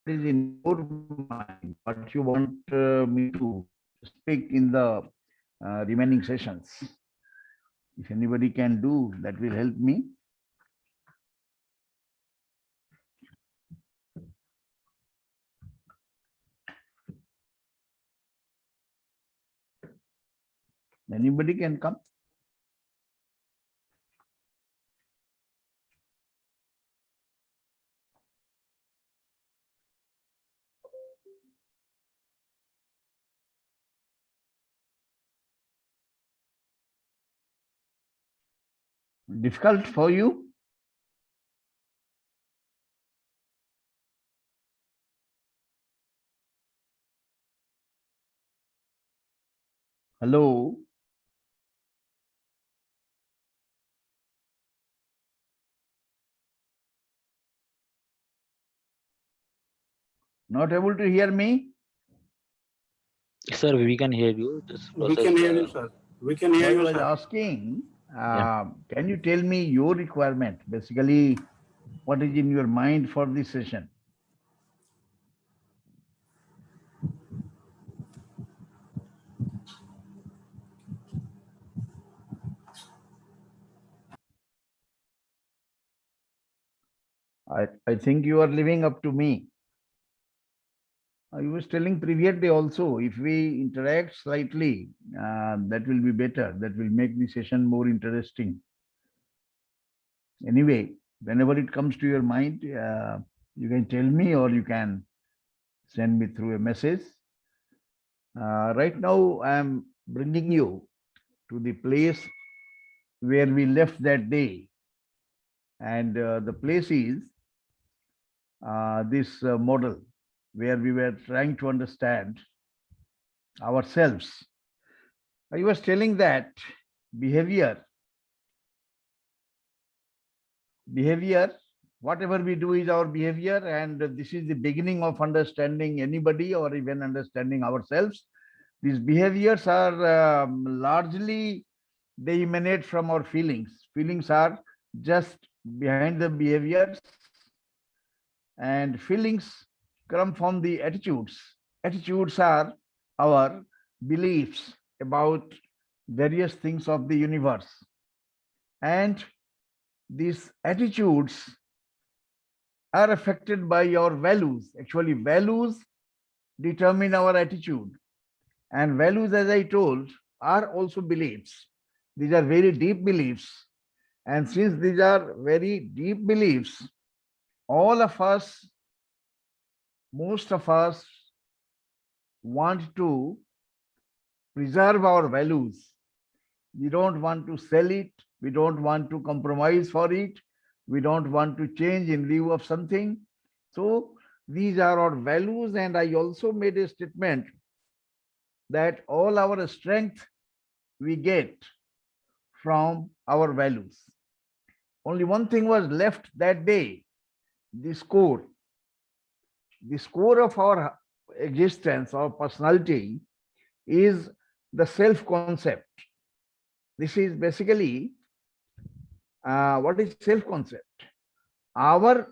is in your mind, what you want me to speak in the remaining sessions. If anybody can do, that will help me. Anybody can come. Difficult for you? Hello? Not able to hear me? Sir, we can hear you. This We process. can hear you, sir. We can hear I you, was sir. asking, Yeah. can you tell me your requirement? Basically, what is in your mind for this session? I think you are living up to me. I was telling previously also, if we interact slightly, that will be better. That will make the session more interesting. Anyway, whenever it comes to your mind, you can tell me or you can send me through a message. Right now, I am bringing you to the place where we left that day. And the place is this model where we were trying to understand ourselves. I was telling that behavior, whatever we do is our behavior, and this is the beginning of understanding anybody or even understanding ourselves. These behaviors are largely, they emanate from our feelings. Feelings are just behind the behaviors, and feelings come from the attitudes. Attitudes are our beliefs about various things of the universe. And these attitudes are affected by your values. Actually, values determine our attitude. And values, as I told, are also beliefs. These are very deep beliefs. And since these are very deep beliefs, all of us, most of us want to preserve our values. We don't want to sell it. We don't want to compromise for it. We don't want to change in lieu of something. So these are our values. And I also made a statement that all our strength we get from our values. Only one thing was left that day, the score. The score of our existence, our personality, is the self-concept. This is basically what is self-concept? A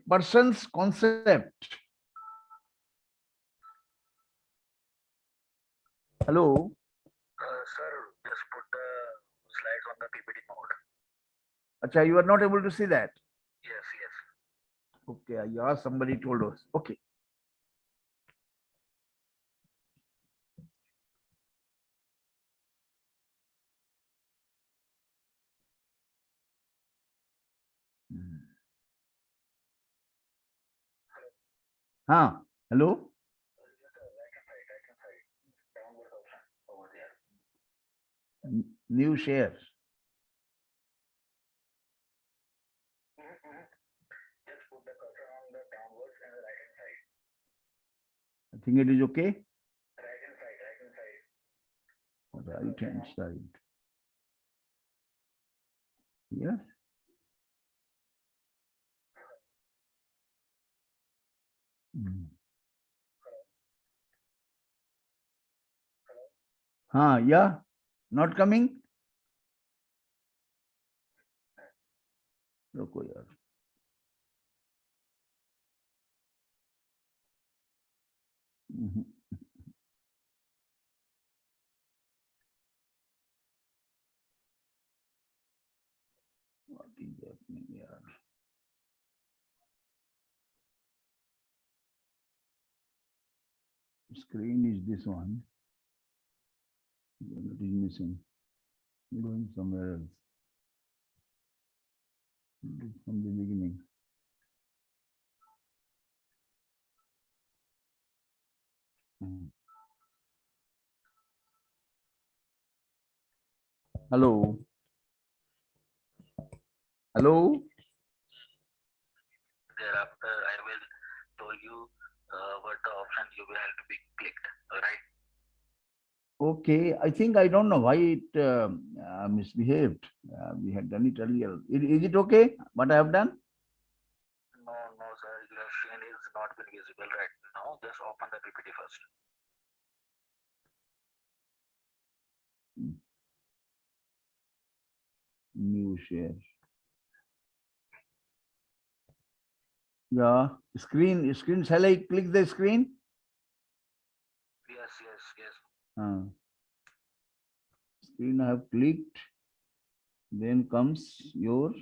person's concept. Hello? Sir, just put the slides on the PPT mode. Acha, you are not able to see that? Yes, yes. Okay, yeah, somebody told us. Okay. Hello? New share. Just put the cursor on the downwards and the right hand side. I think it is okay. Right hand side, right hand side. Right hand side. Yeah. Yeah. Not coming? रुको यार. Mhm. What is happening here? Screen is this one. It is missing. Going somewhere else. From the beginning. Hello. Hello. Thereafter, I will tell you what the option you will have to be clicked. Alright. Okay, I think I don't know why it misbehaved. We had done it earlier. Is it okay what I have done? No, no, sir. Your screen is not been visible right now. Just open the PPT first. New share. Yeah, screen. Shall I click the screen? Yes, yes, yes. Screen I have clicked. Then comes your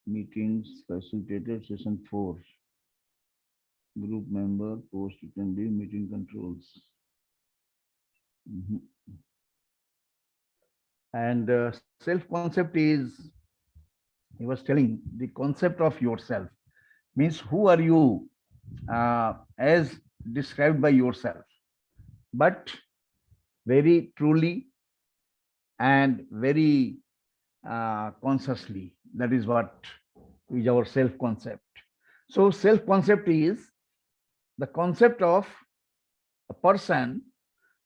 meetings facilitated session 4. Group member, post attendee, meeting controls. Mhm. And self-concept is, he was telling, the concept of yourself. Means who are you as described by yourself. But very truly and very consciously. That is what is our self-concept. So self-concept is the concept of a person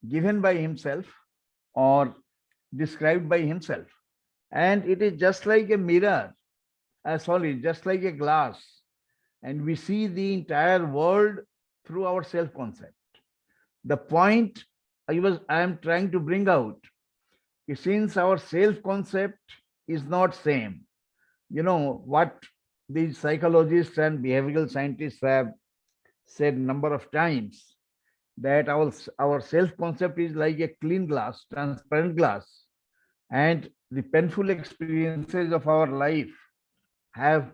given by himself or described by himself. And it is just like a mirror, sorry, just like a glass. And we see the entire world through our self-concept. The point I am trying to bring out is, since our self-concept is not same, you know what these psychologists and behavioral scientists have said number of times, that our self concept is like a clean glass, transparent glass, and the painful experiences of our life have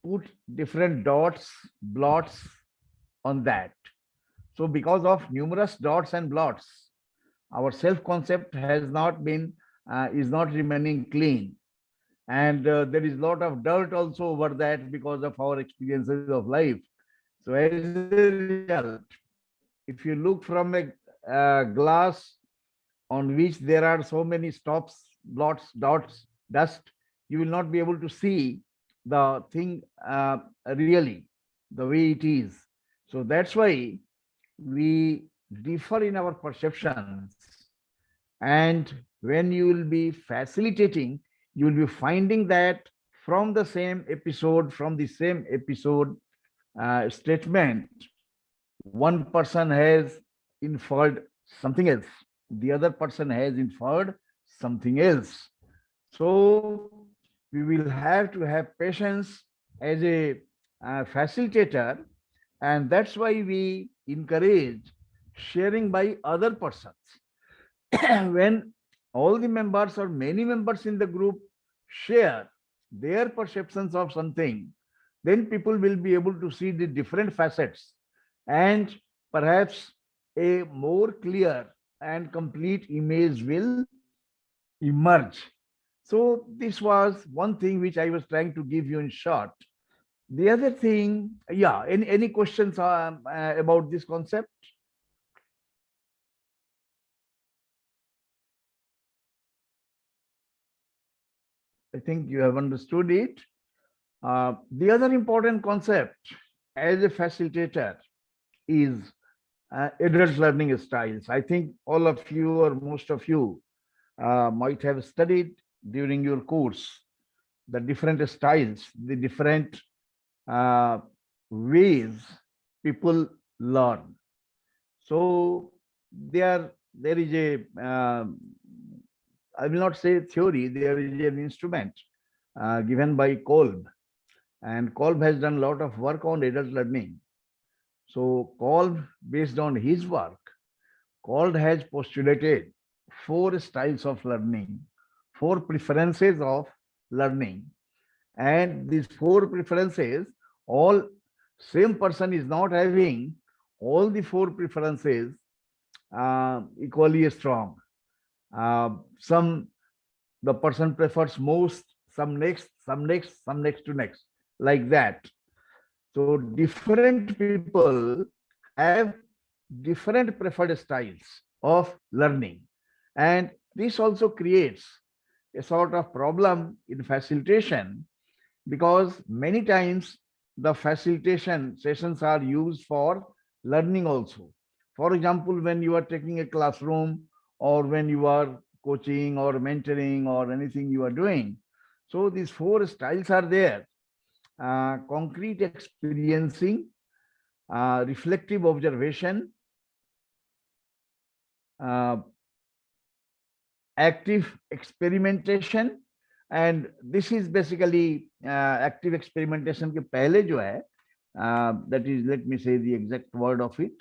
put different dots, blots on that. So because of numerous dots and blots, our self concept has not been is not remaining clean, and there is a lot of dirt also over that because of our experiences of life. So as a result, if you look from a glass on which there are so many stops, blots, dots, dust, you will not be able to see the thing really the way it is. So that's why we differ in our perceptions. And when you will be facilitating, you will be finding that from the same episode statement, one person has inferred something else, the other person has inferred something else. So we will have to have patience as a facilitator, and that's why we encourage sharing by other persons. When all the members or many members in the group share their perceptions of something, then people will be able to see the different facets, and perhaps a more clear and complete image will emerge. So this was one thing which I was trying to give you in short. The other thing, yeah, any questions about this concept? I think you have understood it. The other important concept as a facilitator is adult learning styles. I think all of you or most of you might have studied during your course the different styles, the different uh, ways people learn. So there is a I will not say theory. There is an instrument given by Kolb, and Kolb has done a lot of work on adult learning. So Kolb, based on his work, Kolb has postulated four styles of learning, four preferences of learning. And these four preferences, all same person is not having all the four preferences equally strong. Some the person prefers most, some next, some next, some next to next, like that. So different people have different preferred styles of learning. And this also creates a sort of problem in facilitation, because many times the facilitation sessions are used for learning also. For example, when you are taking a classroom, or when you are coaching or mentoring or anything you are doing. So these four styles are there: concrete experiencing, reflective observation, uh, active experimentation. And this is basically active experimentation के पहले जो है, that is, let me say the exact word of it.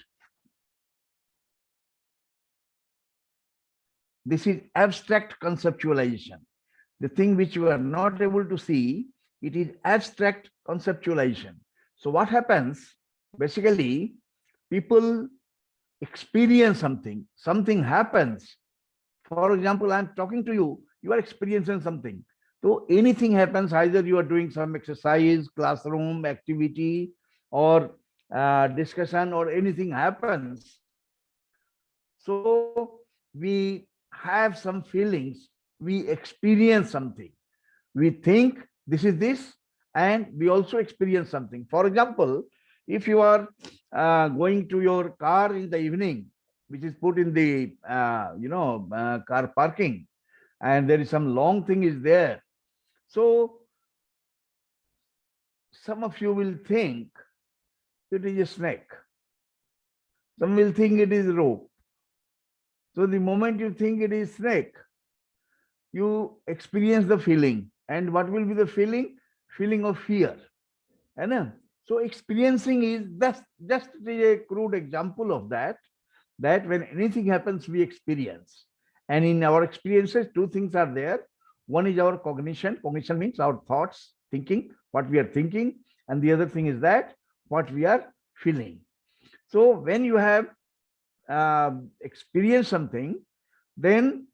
This is abstract conceptualization. The thing which you are not able to see, it is abstract conceptualization. So what happens? Basically, people experience something, something happens. For example, I'm talking to you, you are experiencing something. So anything happens, either you are doing some exercise, classroom activity, or discussion, or anything happens. So we have some feelings, we experience something, we think this is this, and we also experience something. For example, if you are going to your car in the evening, which is put in the car parking, and there is some long thing is there. So some of you will think it is a snake. Some will think it is rope. So the moment you think it is snake, you experience the feeling. And what will be the feeling? Feeling of fear. Right? So experiencing is just a crude example of that when anything happens, we experience. And in our experiences, two things are there. One is our cognition. Cognition means our thoughts, thinking, what we are thinking. And the other thing is that what we are feeling. So when you have experienced something, then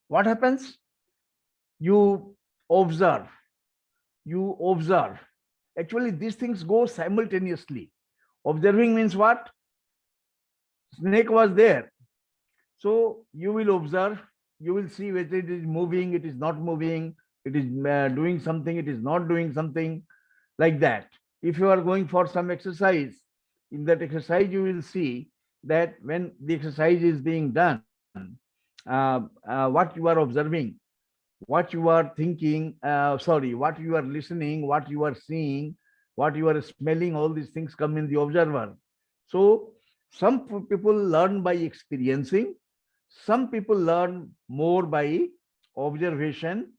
what happens? You observe. You observe. Actually, these things go simultaneously. Observing means what? Snake was there. So you will observe, you will see whether it is moving, it is not moving, it is doing something, it is not doing something, like that. If you are going for some exercise, in that exercise you will see that when the exercise is being done, what you are observing, what you are thinking, what you are listening, what you are seeing, what you are smelling, all these things come in the observer. So some people learn by experiencing, some people learn more by observation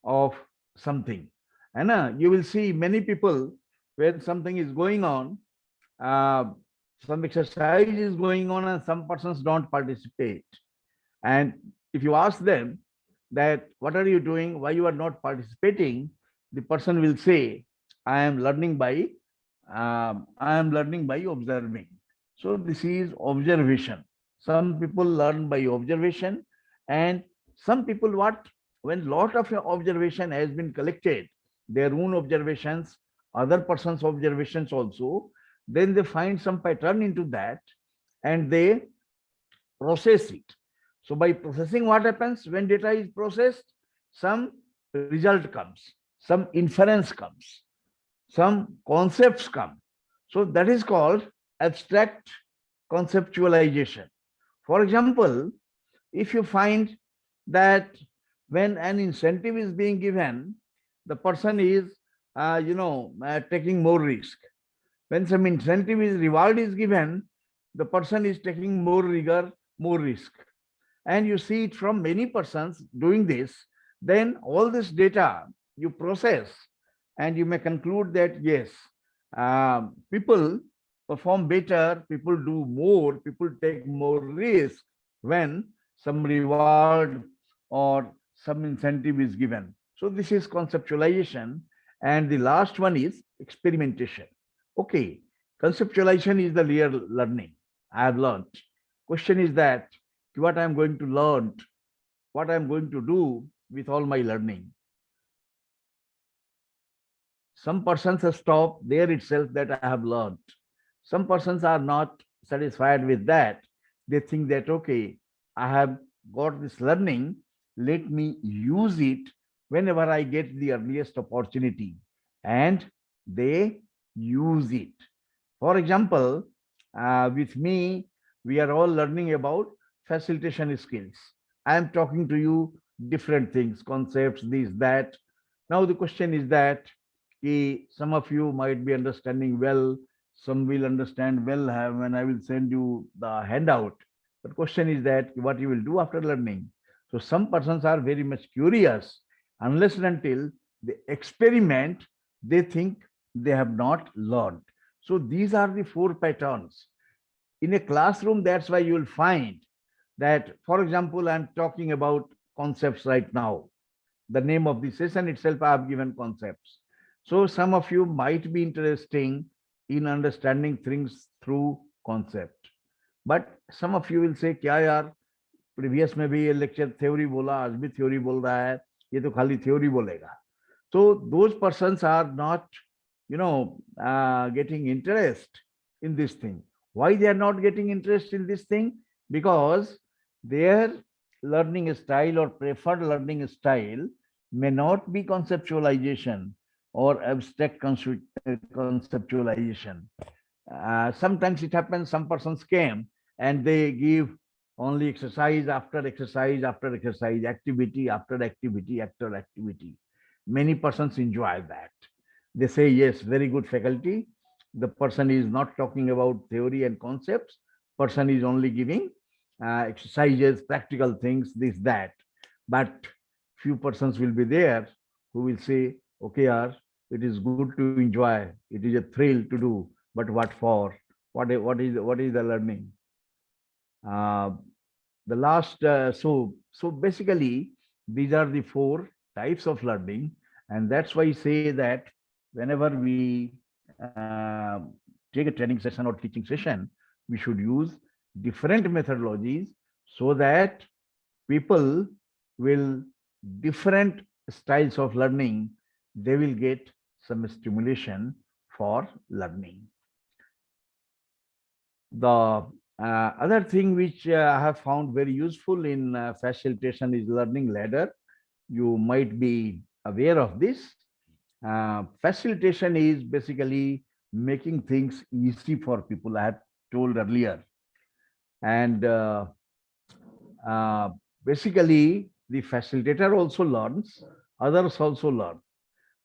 of something. And you will see many people, when something is going on, some exercise is going on and some persons don't participate. And if you ask them that what are you doing, why you are not participating, the person will say, I am learning by observing. So this is observation. Some people learn by observation, and some people, what, when lot of observation has been collected, their own observations, other person's observations also, then they find some pattern into that and they process it. So by processing, what happens? When data is processed, some result comes, some inference comes, some concepts come. So that is called abstract conceptualization. For example, if you find that when an incentive is being given, the person is taking more risk. When some incentive is reward is given, the person is taking more rigor, more risk. And you see it from many persons doing this, then all this data you process and you may conclude that yes, People perform better, people do more, people take more risk when some reward or some incentive is given. So this is conceptualization. And the last one is experimentation. Okay, conceptualization is the real learning. I have learned. Question is that what I'm going to learn, what I'm going to do with all my learning. Some persons have stopped there itself that I have learned. Some persons are not satisfied with that. They think that, okay, I have got this learning, let me use it whenever I get the earliest opportunity. And they use it. For example, with me, we are all learning about facilitation skills. I am talking to you different things, concepts, this, that. Now the question is that some of you might be understanding well, some will understand well when I will send you the handout. But question is that what you will do after learning. So some persons are very much curious. Unless and until they experiment, they think they have not learned. So these are the four patterns. In a classroom, that's why you will find that, for example, I'm talking about concepts right now. The name of the session itself, I have given concepts. So some of you might be interested in understanding things through concept. But some of you will say, क्या यार, previous में भी ये lecture theory बोला, आज भी theory बोल रहा है, ये तो खाली theory बोलेगा. So those persons are not, getting interest in this thing. Why they are not getting interest in this thing? Because their learning style or preferred learning style may not be conceptualization or abstract conceptualization. Sometimes it happens, some persons came and they give only exercise after exercise after exercise, activity after activity after activity. Many persons enjoy that. They say, yes, very good faculty. The person is not talking about theory and concepts. Person is only giving exercises, practical things, this, that. But few persons will be there who will say, okay, it is good to enjoy. It is a thrill to do, but what for? What is the learning? The last, so basically, these are the four types of learning, and that's why I say that whenever we take a training session or teaching session, we should use different methodologies so that people will different styles of learning, they will get some stimulation for learning. The other thing which I have found very useful in facilitation is learning ladder. You might be aware of this. Facilitation is basically making things easy for people, I have told earlier. And basically, the facilitator also learns, others also learn.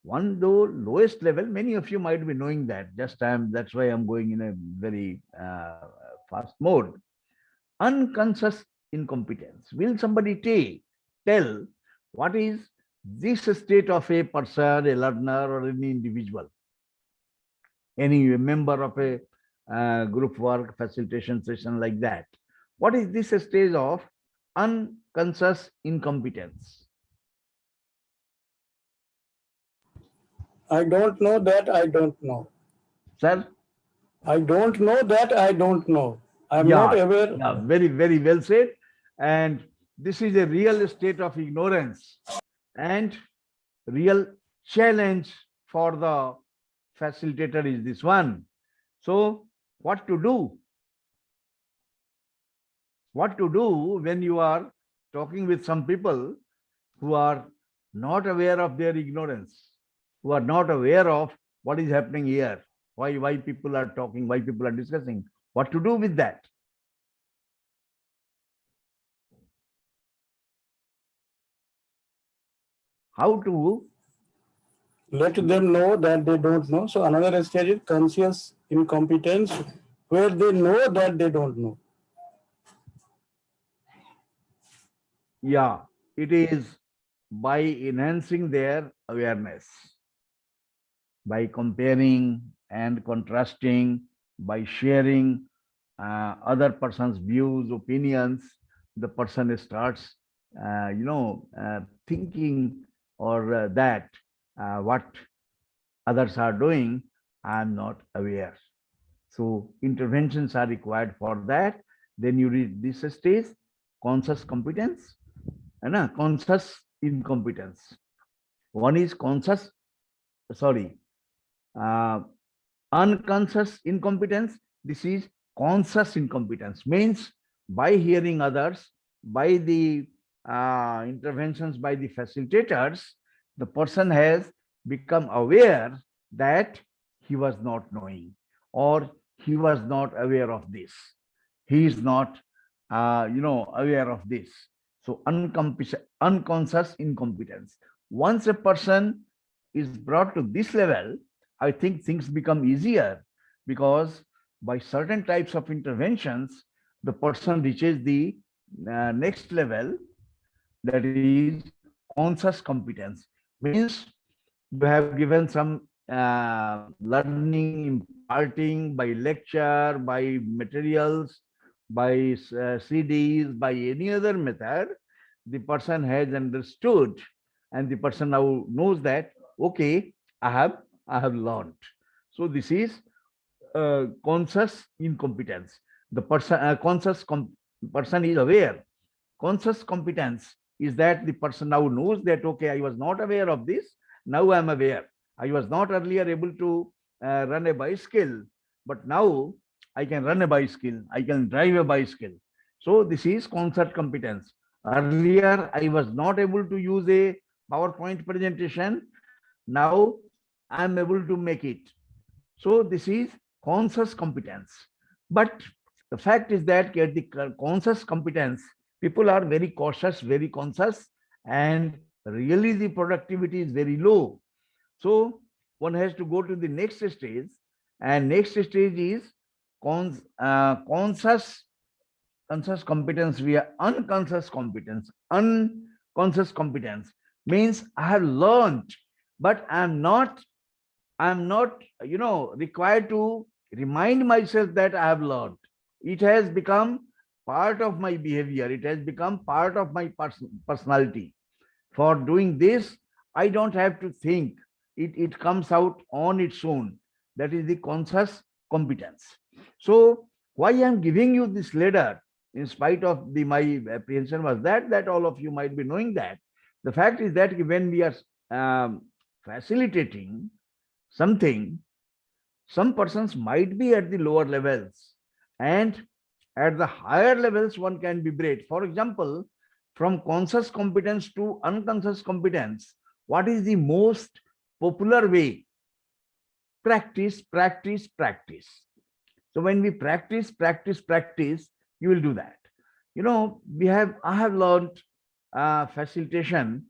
One though lowest level, many of you might be knowing that. That's why I'm going in a very fast mode. Unconscious incompetence. Will somebody tell what is this state of a person, a learner, or any individual, any member of a group work, facilitation session like that? What is this stage of unconscious incompetence? I don't know that I don't know. Sir? I don't know that I don't know. I'm not aware. Yeah, very, very well said. And this is a real state of ignorance and real challenge for the facilitator is this one. So what to do? What to do when you are talking with some people who are not aware of their ignorance, who are not aware of what is happening here, why people are talking, why people are discussing, what to do with that? How to let them know that they don't know. So another stage is conscious incompetence, where they know that they don't know. Yeah, it is by enhancing their awareness, by comparing and contrasting, by sharing other person's views, opinions, the person starts, thinking or that what others are doing, I am not aware. So interventions are required for that. Then you read this stage, conscious competence and conscious incompetence. One is uh, unconscious incompetence. This is conscious incompetence. Means by hearing others, by the interventions by the facilitators, the person has become aware that he was not knowing or he was not aware of this. He is not, aware of this. So unconscious incompetence. Once a person is brought to this level, I think things become easier, because by certain types of interventions, the person reaches the next level, that is conscious competence. Means you have given some learning, imparting by lecture, by materials, by CDs, by any other method, the person has understood, and the person now knows that, okay, I have learned. So this is conscious incompetence. The person is aware. Conscious competence is that the person now knows that, okay, I was not aware of this, now I am aware. I was not earlier able to run a bicycle, but now I can run a bicycle, I can drive a bicycle. So this is conscious competence. Earlier I was not able to use a PowerPoint presentation, now I am able to make it. So this is conscious competence. But the fact is that at the conscious competence, people are very cautious, very conscious, and really the productivity is very low. So one has to go to the next stage, and next stage is conscious competence via unconscious competence. Unconscious competence means I have learned, but I'm not, required to remind myself that I have learned. It has become part of my behavior. It has become part of my personality. For doing this, I don't have to think. It comes out on its own. That is the conscious competence. So why I'm giving you this ladder, in spite of my apprehension was that all of you might be knowing that. The fact is that when we are facilitating something, some persons might be at the lower levels, and at the higher levels one can be bred. For example, from conscious competence to unconscious competence, what is the most popular way? Practice, practice, practice. So when we practice, you will do that. I have learned facilitation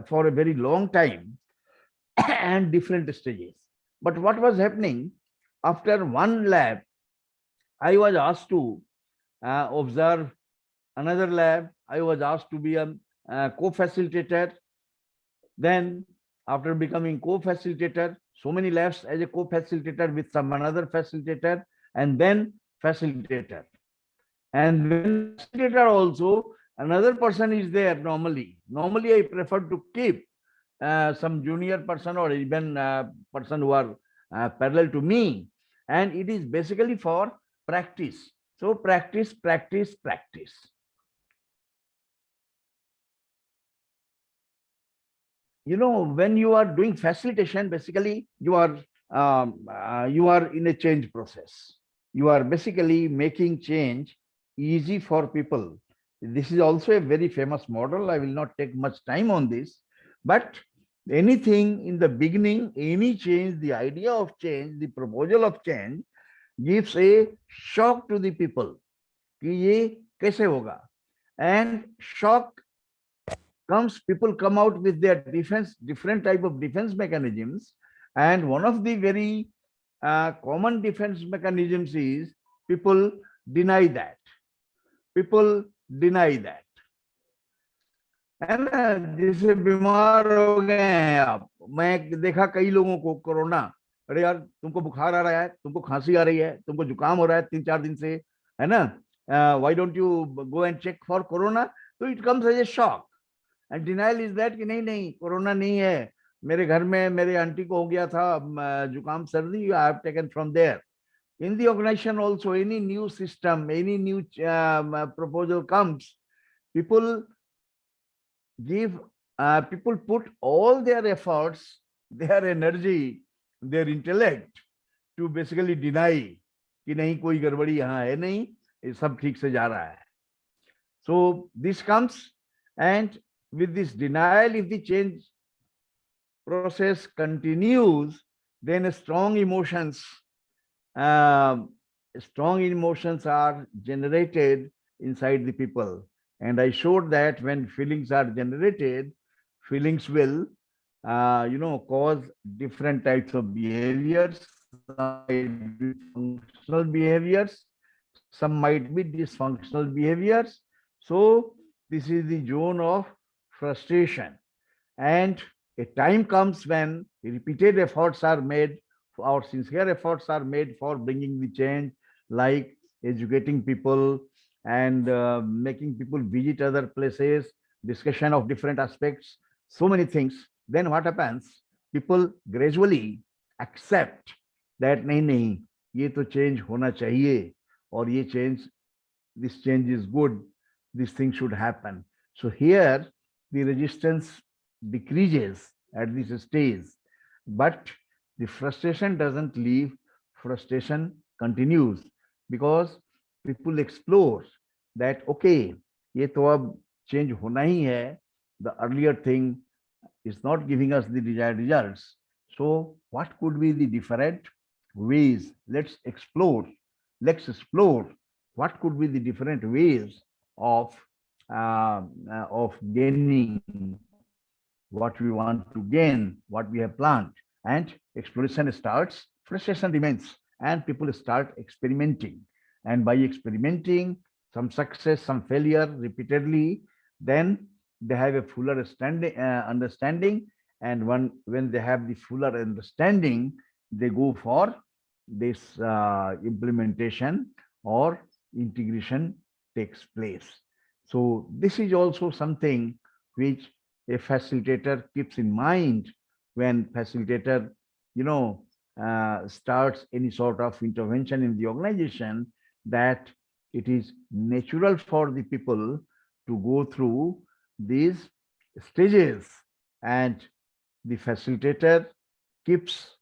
for a very long time and different stages. But what was happening, after one lab, I was asked to observe another lab. I was asked to be a co-facilitator. Then after becoming co-facilitator, so many labs as a co-facilitator with some another facilitator, and then facilitator. And when facilitator also, another person is there normally. Normally I prefer to keep some junior person or even person who are parallel to me, and it is basically for practice. So practice, practice, practice. When you are doing facilitation, basically you are in a change process. You are basically making change easy for people. This is also a very famous model. I will not take much time on this, but anything in the beginning, any change, the idea of change, the proposal of change gives a shock to the people कि ये कैसे होगा, and shock comes, people come out with their different type of defense mechanisms, and one of the very common defense mechanisms is people deny that. People deny that. है ना, जैसे बीमार हो गए हैं आप, मैं देखा कई लोगों को कोरोना, अरे यार तुमको बुखार आ रहा है, तुमको खांसी आ रही है, तुमको जुकाम हो रहा है 3-4 दिन से, है ना, why don't you go and check for corona? तो it comes as a shock and denial is that कि नहीं नहीं कोरोना नहीं है, मेरे घर में मेरे आंटी को हो गया था जुकाम सर्दी, I have taken from there. In the organization also, any new system, any new proposal comes, people give, people put all their efforts, their energy, their intellect to basically deny कि नहीं कोई गड़बड़ी यहाँ है नहीं, ये सब ठीक से जा रहा है. So this comes, and with this denial, if the change process continues, then strong emotions are generated inside the people. And I showed that when feelings are generated, feelings will, cause different types of behaviors. Some might be functional behaviors, some might be dysfunctional behaviors. So this is the zone of frustration. And a time comes when repeated efforts are made, or sincere efforts are made for bringing the change, like educating people and making people visit other places, discussion of different aspects, so many things. Then what happens? People gradually accept that नहीं नहीं ये तो change होना चाहिए, और ये change, this change is good, this thing should happen. So here the resistance decreases at this stage, but the frustration doesn't leave, frustration continues, because people explore that okay ये तो अब change होना ही है, the earlier thing is not giving us the desired results, so what could be the different ways? Let's explore what could be the different ways of gaining what we want to gain, what we have planned. And exploration starts, frustration remains, and people start experimenting. And by experimenting, some success, some failure repeatedly, then they have a fuller understanding. And when they have the fuller understanding, they go for this implementation or integration takes place. So this is also something which a facilitator keeps in mind when facilitator, starts any sort of intervention in the organization, that it is natural for the people to go through these stages, and the facilitator keeps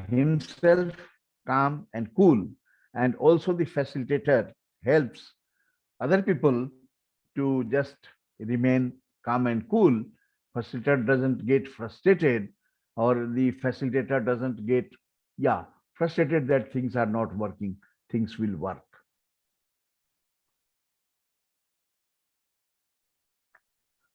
himself calm and cool, and also the facilitator helps other people to just remain calm and cool. Facilitator doesn't get frustrated, or the facilitator doesn't get, frustrated that things are not working. Things will work.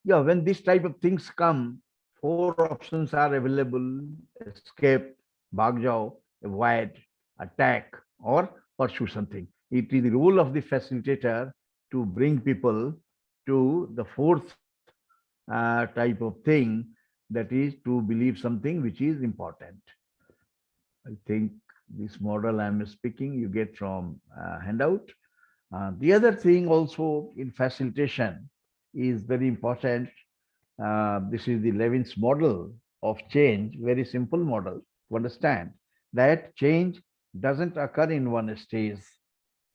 When this type of things come, 4 options are available: escape, bhag jao, avoid, attack, or pursue something. It is the role of the facilitator to bring people to the 4th type of thing, that is to believe something which is important. I think this model I'm speaking you get from handout. The other thing also in facilitation is very important. This is the Levin's model of change, very simple model to understand that change doesn't occur in one stage.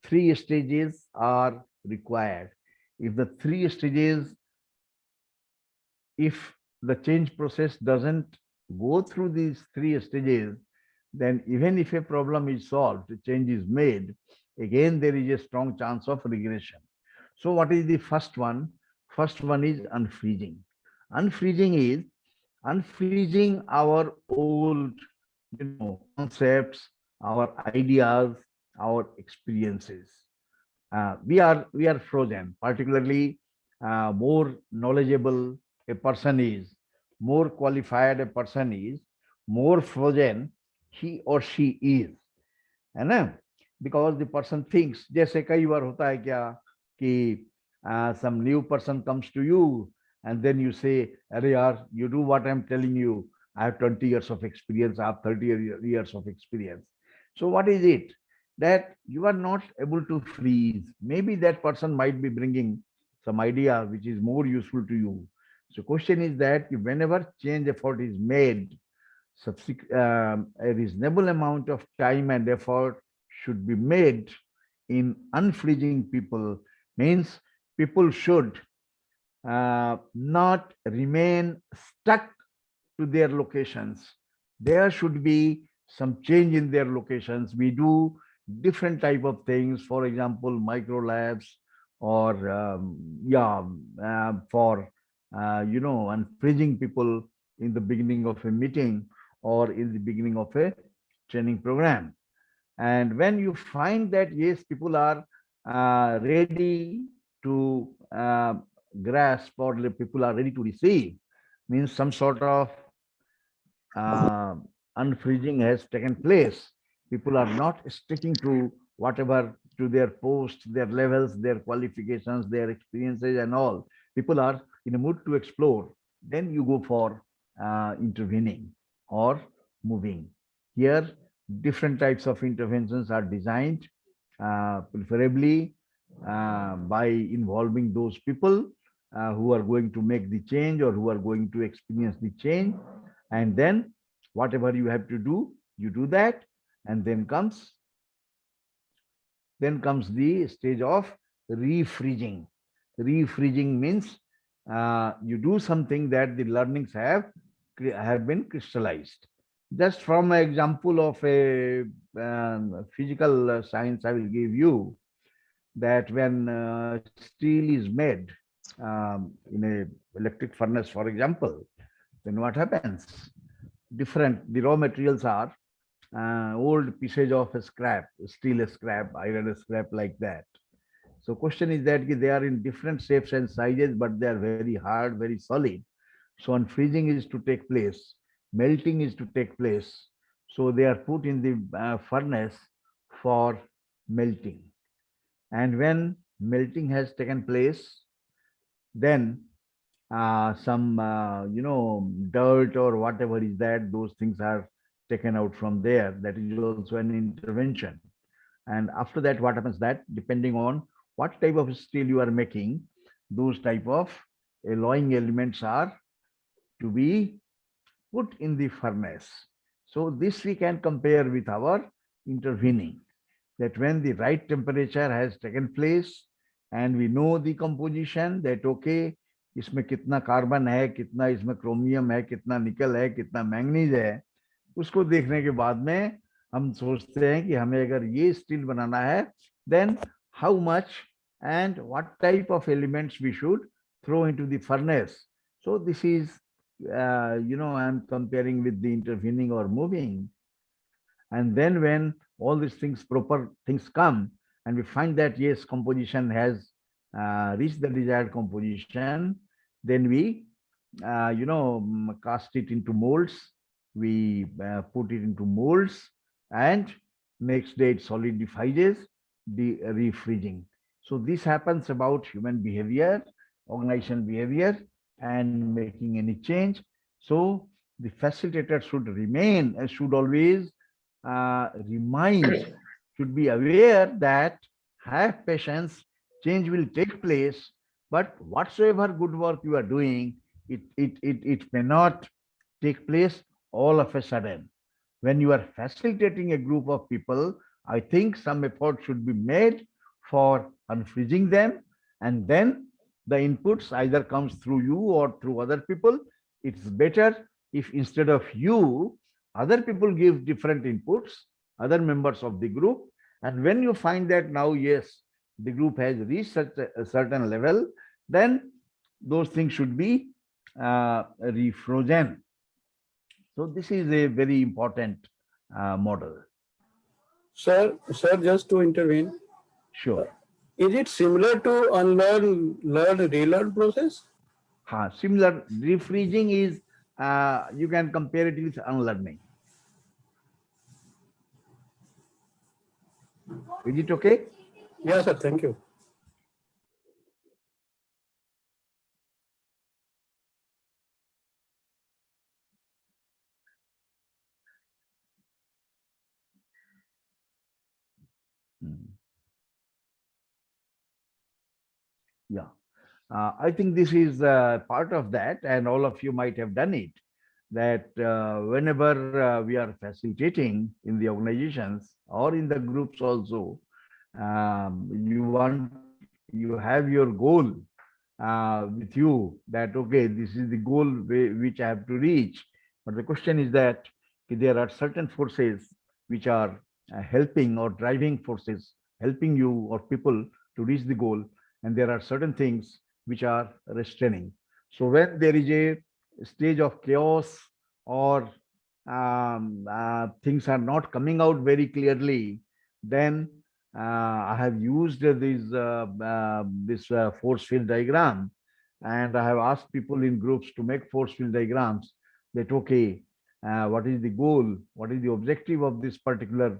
3 stages are required. If the 3 stages, if the change process doesn't go through these 3 stages, then even if a problem is solved, a change is made, again there is a strong chance of regression. So what is the first one? First one is unfreezing. Unfreezing is unfreezing our old, concepts, our ideas, our experiences. We are frozen. Particularly, more knowledgeable a person is, more qualified a person is, more frozen he or she is, है ना? Because the person thinks, जैसे कई बार होता है क्या कि some new person comes to you and then you say, अरे यार, you do what I'm telling you, I have 20 years of experience, I have 30 years of experience. So what is it? That you are not able to freeze. Maybe that person might be bringing some idea which is more useful to you. So question is that whenever change effort is made, a reasonable amount of time and effort should be made in unfreezing people. Means people should not remain stuck to their locations. There should be some change in their locations. We do different type of things, for example, micro labs, or for unfreezing people in the beginning of a meeting or in the beginning of a training program. And when you find that yes, people are ready to grasp, or people are ready to receive, means some sort of uh, unfreezing has taken place. People are not sticking to whatever, to their posts, their levels, their qualifications, their experiences and all. People are in a mood to explore. Then you go for intervening or moving. Here, different types of interventions are designed, preferably by involving those people who are going to make the change or who are going to experience the change. And then whatever you have to do, you do that. And then comes the stage of refreezing. Refreezing means you do something that the learnings have been crystallized. Just from an example of a physical science, I will give you that when steel is made in a electric furnace, for example, then what happens? The raw materials are old pieces of scrap, steel scrap, iron scrap, like that. So question is that they are in different shapes and sizes, but they are very hard, very solid. So unfreezing is to take place, melting is to take place. So they are put in the furnace for melting. And when melting has taken place, then some dirt or whatever is that, those things are taken out from there. That is also an intervention. And after that, what happens, that depending on what type of steel you are making, those type of alloying elements are to be put in the furnace. So this we can compare with our intervening, that when the right temperature has taken place and we know the composition, that okay, इसमें कितना carbon है, कितना इसमें chromium है, कितना निकल है, कितना मैंगनीज है, उसको देखने के बाद में हम सोचते हैं कि हमें अगर ये स्टील बनाना है, then how much and what type of elements we should throw into the furnace. So this is I'm comparing with the intervening or moving. And then when all these things, proper things come, and we find that yes, composition has reached the desired composition, then we cast it into molds. We put it into molds, and next day it solidifies, the refreezing. So this happens about human behavior, organization behavior, and making any change. So the facilitator should should always should be aware that have patience, change will take place, but whatsoever good work you are doing, it may not take place all of a sudden. When you are facilitating a group of people, I think some effort should be made for unfreezing them, and then the inputs either comes through you or through other people. It's better if instead of you, other people give different inputs, other members of the group. And when you find that now, yes, the group has reached such a certain level, then those things should be refrozen. So this is a very important model. Sir, just to intervene. Sure. Is it similar to unlearn, learn, relearn process? Similar. Refreezing is, you can compare it with unlearning. Is it okay? Yes, sir. Thank you. Hmm. Yeah. I think this is part of that, and all of you might have done it. That whenever we are facilitating in the organizations or in the groups also, you have your goal with you, that okay, this is the goal which I have to reach. But the question is that there are certain forces which are helping or driving forces, helping you or people to reach the goal, and there are certain things which are restraining. So when there is a stage of chaos, or things are not coming out very clearly, then I have used this force field diagram, and I have asked people in groups to make force field diagrams. That okay, what is the goal? What is the objective of this particular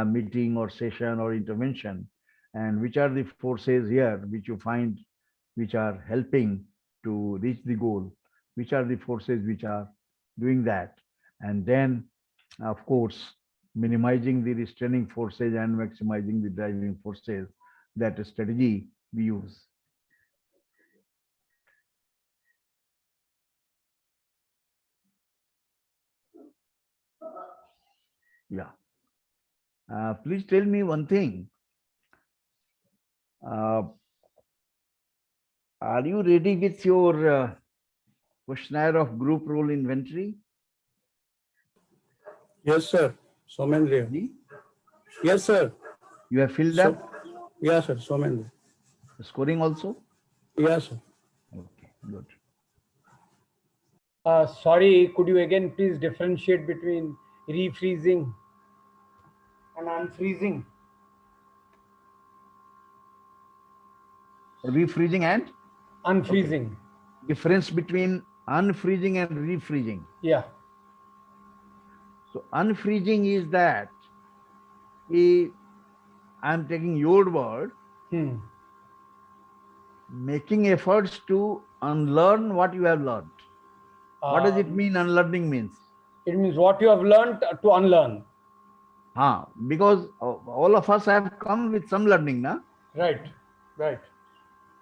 meeting or session or intervention? And which are the forces here which you find which are helping to reach the goal? Which are the forces which are doing that? And then, of course, minimizing the restraining forces and maximizing the driving forces. That strategy we use. Yeah. Please tell me one thing. Uh, are you ready with your questionnaire of group role inventory? Yes, sir. Somendra. Ready? Yes, sir. You have filled So, up yes, sir. Somendra. the scoring also? Yes, sir. Okay, good. Sorry, could you again please differentiate between refreezing and unfreezing? Refreezing and Unfreezing. difference between unfreezing and refreezing. Yeah. So unfreezing is that I'm taking your word, Hmm. making efforts to unlearn what you have learned. What does it mean unlearning means? It means what you have learned to unlearn. Because all of us have come with some learning, na? Right. Right.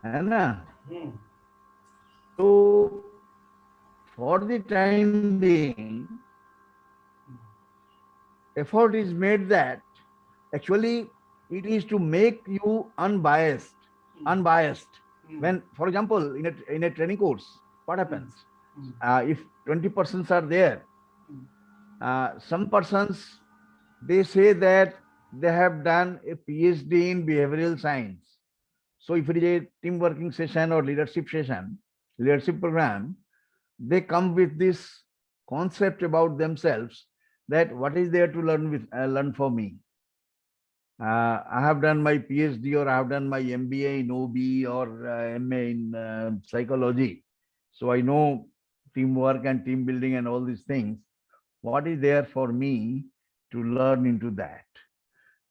है ना? Hmm. So for the time being, effort is made that actually it is to make you unbiased. When, for example, in a training course, what happens? If 20 persons are there, some persons, they say that they have done a PhD in behavioral science. So if it is a team working session or leadership session, leadership program, they come with this concept about themselves, that what is there to learn for me. I have done my PhD, or I have done my MBA in OB, or MA in psychology. So I know teamwork and team building and all these things. What is there for me to learn into that?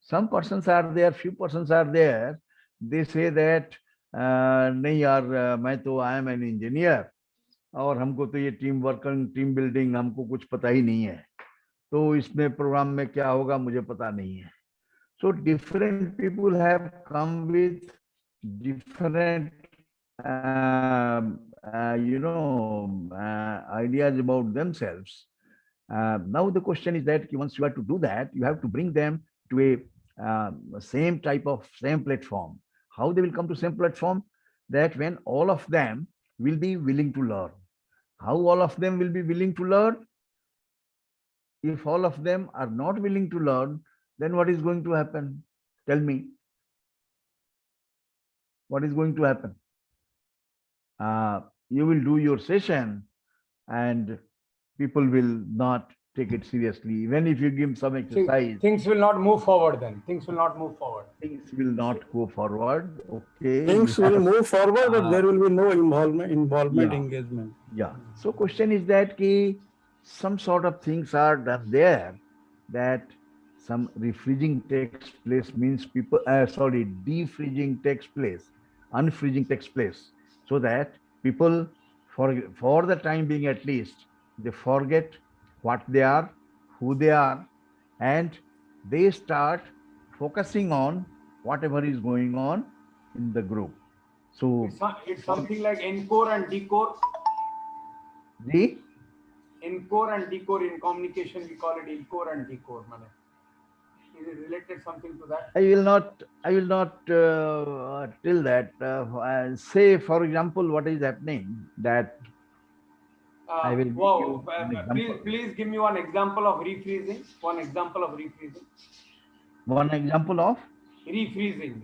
Some persons are there, few persons are there, they say that नहीं यार, मैं तो I am an engineer, और हमको तो ये team work team building हमको कुछ पता ही नहीं है, तो इसमें प्रोग्राम में क्या होगा मुझे पता नहीं है. So different people have come with different ideas about themselves. Now the question is that once you have to do that, you have to bring them to a same platform. How they will come to same platform? That when all of them will be willing to learn. How all of them will be willing to learn? If all of them are not willing to learn, then what is going to happen? Tell me. What is going to happen? You will do your session and people will not take it seriously. Even if you give some exercise, Things will not move forward then. Things will not move forward. things will not go forward. Okay. Things will move forward, but uh, there will be no involvement, yeah. engagement. Yeah. So question is that some sort of things are done there, that some refreezing takes place, means people, defreezing takes place, unfreezing takes place, so that people, for the time being at least, they forget what they are, who they are, and they start focusing on whatever is going on in the group. So It's something like encore and decore. the Encore and decore in communication, we call it encore and decore. Mane. Is it related something to that? I will not tell that. Say, for example, what is happening that I will give you an example. Please give me one example of refreezing. One example of refreezing. One example of Refreezing.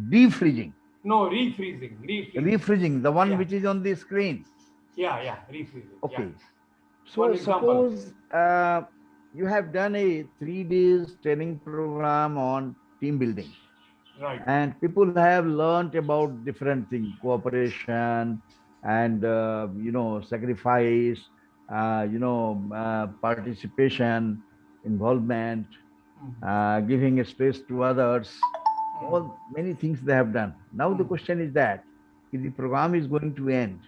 defreezing. No, refreezing. Refreezing, the one Yeah. which is on the screen. Yeah, refreezing. Okay. Yeah. So One example. suppose you have done a 3 days training program on team building, Right. and people have learned about different things, cooperation and sacrifice, participation, involvement, giving a space to others, all many things they have done. Now the question is that if the program is going to end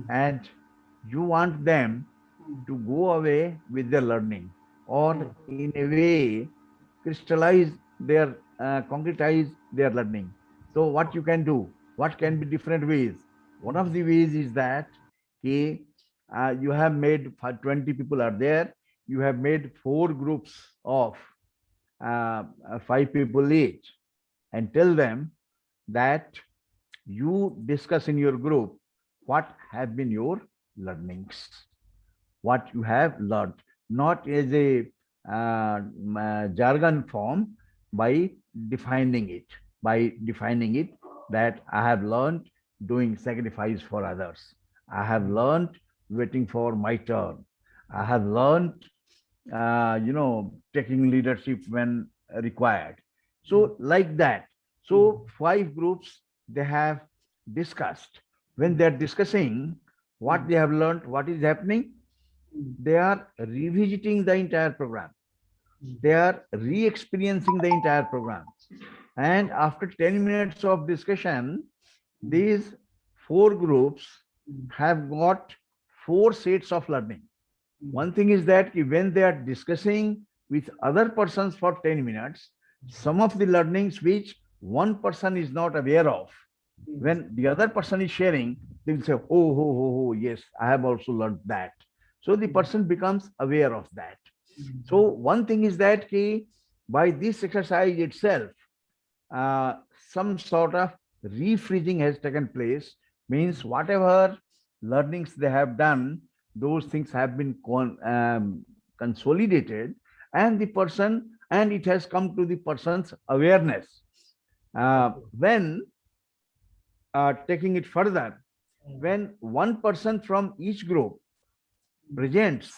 and you want them to go away with their learning, or in a way crystallize their concretize their learning. So what you can do, what can be different ways? One of the ways is that you have made 20 people are there, you have made 4 groups of 5 people each, and tell them that you discuss in your group what have been your learnings, what you have learned, not as a jargon form, by defining it, that I have learned doing sacrifice for others. I have learned waiting for my turn. I have learned, taking leadership when required. So like that. So 5 groups, they have discussed. When they're discussing what they have learned, what is happening, they are revisiting the entire program. They are re-experiencing the entire program. And after 10 minutes of discussion, these 4 groups have got 4 sets of learning. One thing is that when they are discussing with other persons for 10 minutes, some of the learnings which one person is not aware of, when the other person is sharing, they will say, oh, yes, I have also learned that. So the person becomes aware of that. So one thing is that by this exercise itself, some sort of refreezing has taken place, means whatever learnings they have done, those things have been consolidated, and it has come to the person's awareness. When taking it further, when one person from each group presents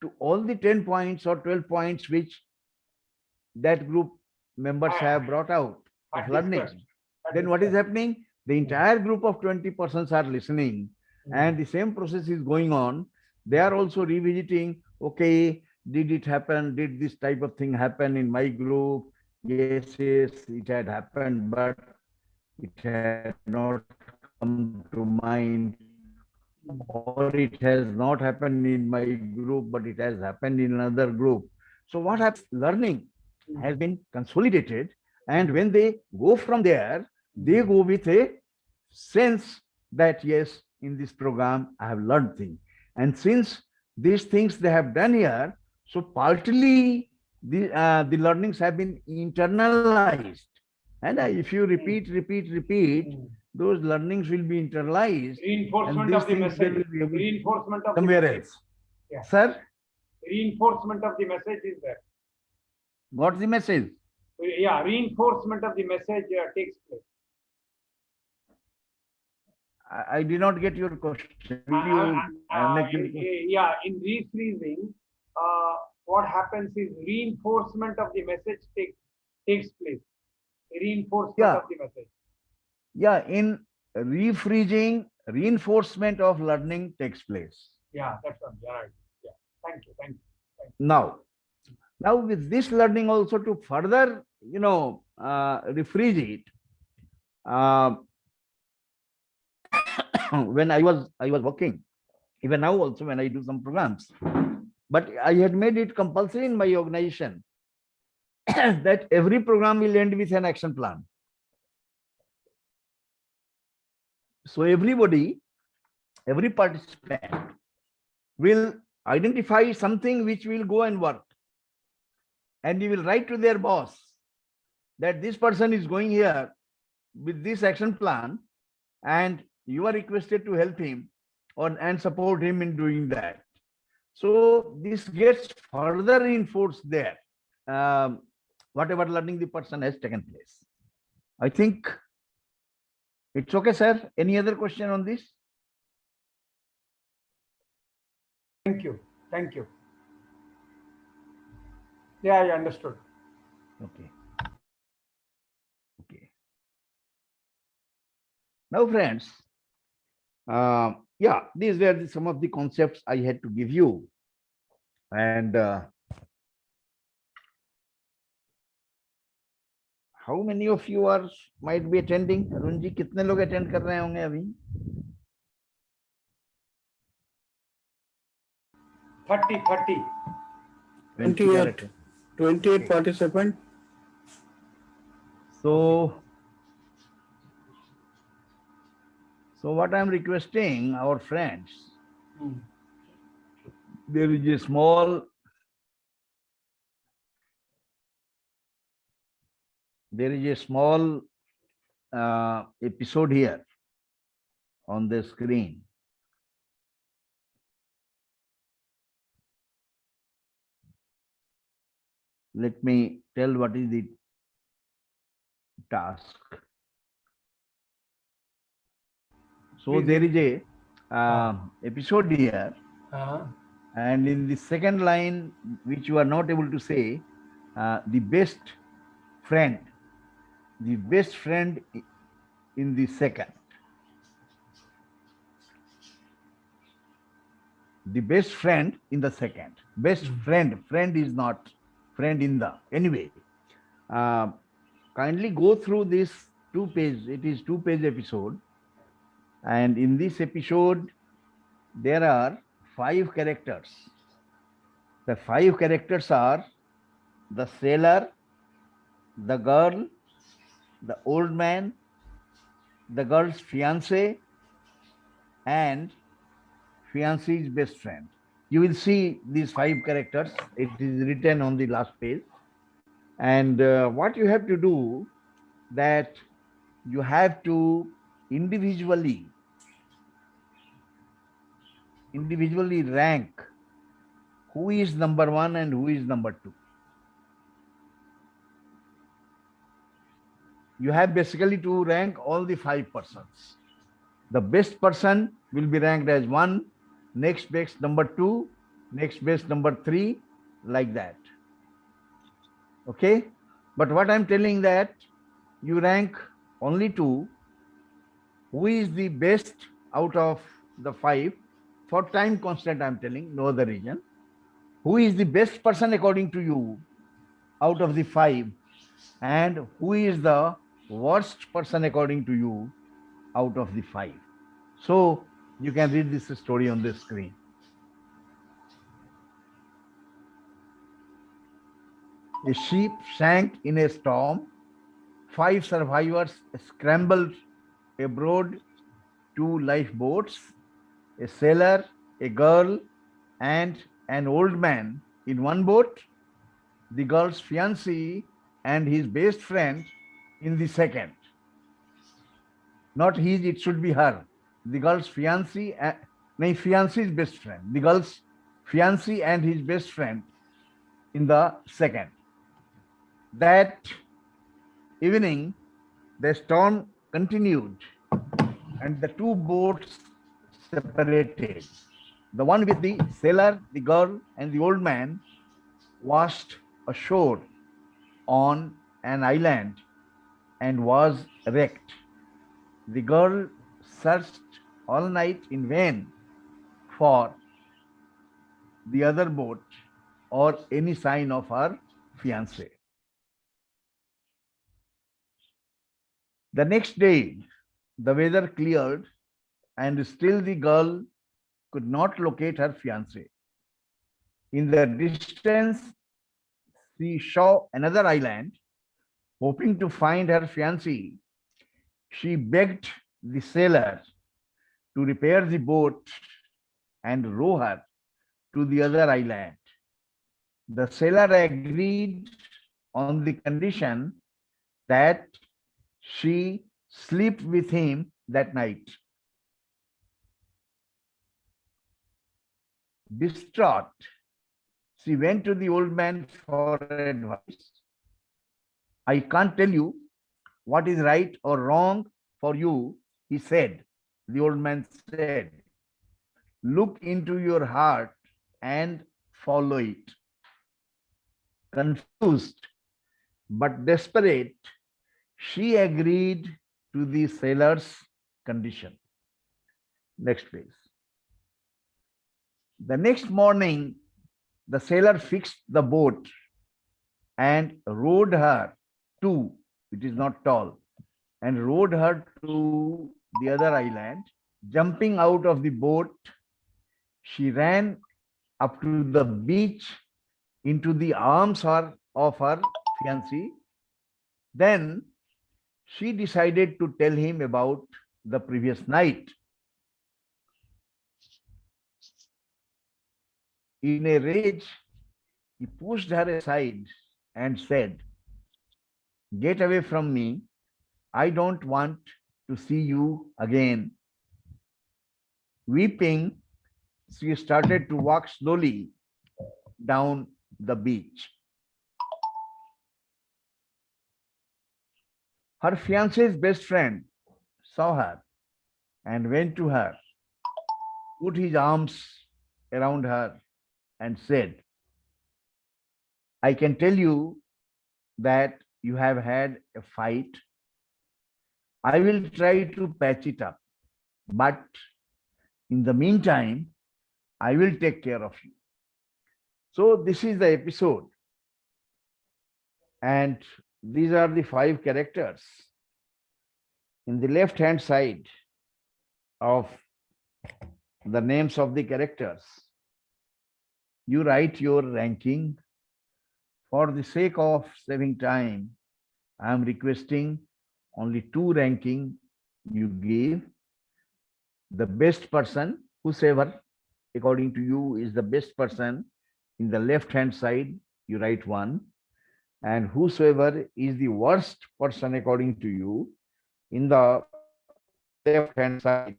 to all the 10 points or 12 points which that group members have brought out of learning, then what is happening? The entire group of 20 persons are listening, and the same process is going on. They are also revisiting, okay, did it happen? Did this type of thing happen in my group? Yes, it had happened, but it had not come to mind. Or it has not happened in my group, but it has happened in another group. So what happens? Learning has been consolidated, and when they go from there, they go with a sense that yes, in this program I have learned things, and since these things they have done here, so partly the learnings have been internalized, and if you repeat, those learnings will be internalized. Reinforcement of the message. Reinforcement of somewhere the message. else. Yeah. Sir, Reinforcement of the message is there. what's the message? Yeah, reinforcement of the message takes place. I did not get your question. Will you make it? Yeah, in refreezing, what happens is reinforcement of the message takes place. Reinforcement of the message. Yeah, in refreezing, reinforcement of learning takes place. Yeah, that's one. Yeah, right. Yeah. Thank you. Now with this learning also, to further, refreeze it, when I was working, even now also when I do some programs, but I had made it compulsory in my organization that every program will end with an action plan. So everybody, every participant will identify something which will go and work. And you will write to their boss that this person is going here with this action plan, and you are requested to help him and support him in doing that. So this gets further reinforced there, whatever learning the person has taken place. I think it's okay, sir. Any other question on this? Thank you. Thank you. Yeah, I understood. Okay. Okay. Now, friends, yeah, these were some of the concepts I had to give you. And how many of you are might be attending? Arun ji, कितने लोग attend कर रहे होंगे अभी? 30. 28 participants. So what I'm requesting our friends, there is a small episode here on the screen. Let me tell what is the task. So there is a episode here, and in the second line, which you are not able to say, the best friend in the second. The best friend in the second. Best friend is not friend in the. Anyway, kindly go through this 2-page, it is 2-page episode. And in this episode, there are 5 characters. The 5 characters are the sailor, the girl, the old man, the girl's fiancé, and fiancé's best friend. You will see these 5 characters. It is written on the last page. And what you have to do, that you have to individually rank who is number 1 and who is number 2. You have basically to rank all the 5 persons. The best person will be ranked as 1, next best number 2, next best number 3, like that. Okay? But what I'm telling that you rank only 2. Who is the best out of the 5? For time constant, I'm telling, no other reason. Who is the best person according to you out of the 5? And who is the worst person according to you out of the 5? So you can read this story on the screen. A ship sank in a storm. 5 survivors scrambled aboard 2 lifeboats, a sailor, a girl, and an old man in one boat, the girl's fiancé and his best friend in the second. Not his, it should be her. The girl's fiancé, fiancé's best friend. The girl's fiancé and his best friend in the second. That evening, the storm continued and the 2 boats separated. The one with the sailor, the girl, and the old man washed ashore on an island and was wrecked. The girl searched all night in vain for the other boat or any sign of her fiancé. The next day, the weather cleared and still the girl could not locate her fiancé. In the distance, she saw another island. Hoping to find her fiancé, she begged the sailor to repair the boat and row her to the other island. The sailor agreed on the condition that she sleep with him that night. Distraught, she went to the old man for advice. I can't tell you what is right or wrong for you, he said. The old man said, look into your heart and follow it. Confused but desperate, she agreed to the sailor's condition. Next please. The next morning, the sailor fixed the boat and rowed her to, it is not tall, and rowed her to the other island. Jumping out of the boat, she ran up to the beach into the arms of her fiancé. Then she decided to tell him about the previous night. In a rage, he pushed her aside and said, get away from me. I don't want to see you again. Weeping, she started to walk slowly down the beach. Her fiance's best friend saw her and went to her, put his arms around her and said, I can tell you that you have had a fight. I will try to patch it up, but in the meantime, I will take care of you. So this is the episode. And these are the 5 characters. In the left-hand side of the names of the characters, you write your ranking. For the sake of saving time, I am requesting only 2 ranking you give. The best person, whosoever according to you is the best person, in the left-hand side, you write 1. And whosoever is the worst person according to you, in the left-hand side,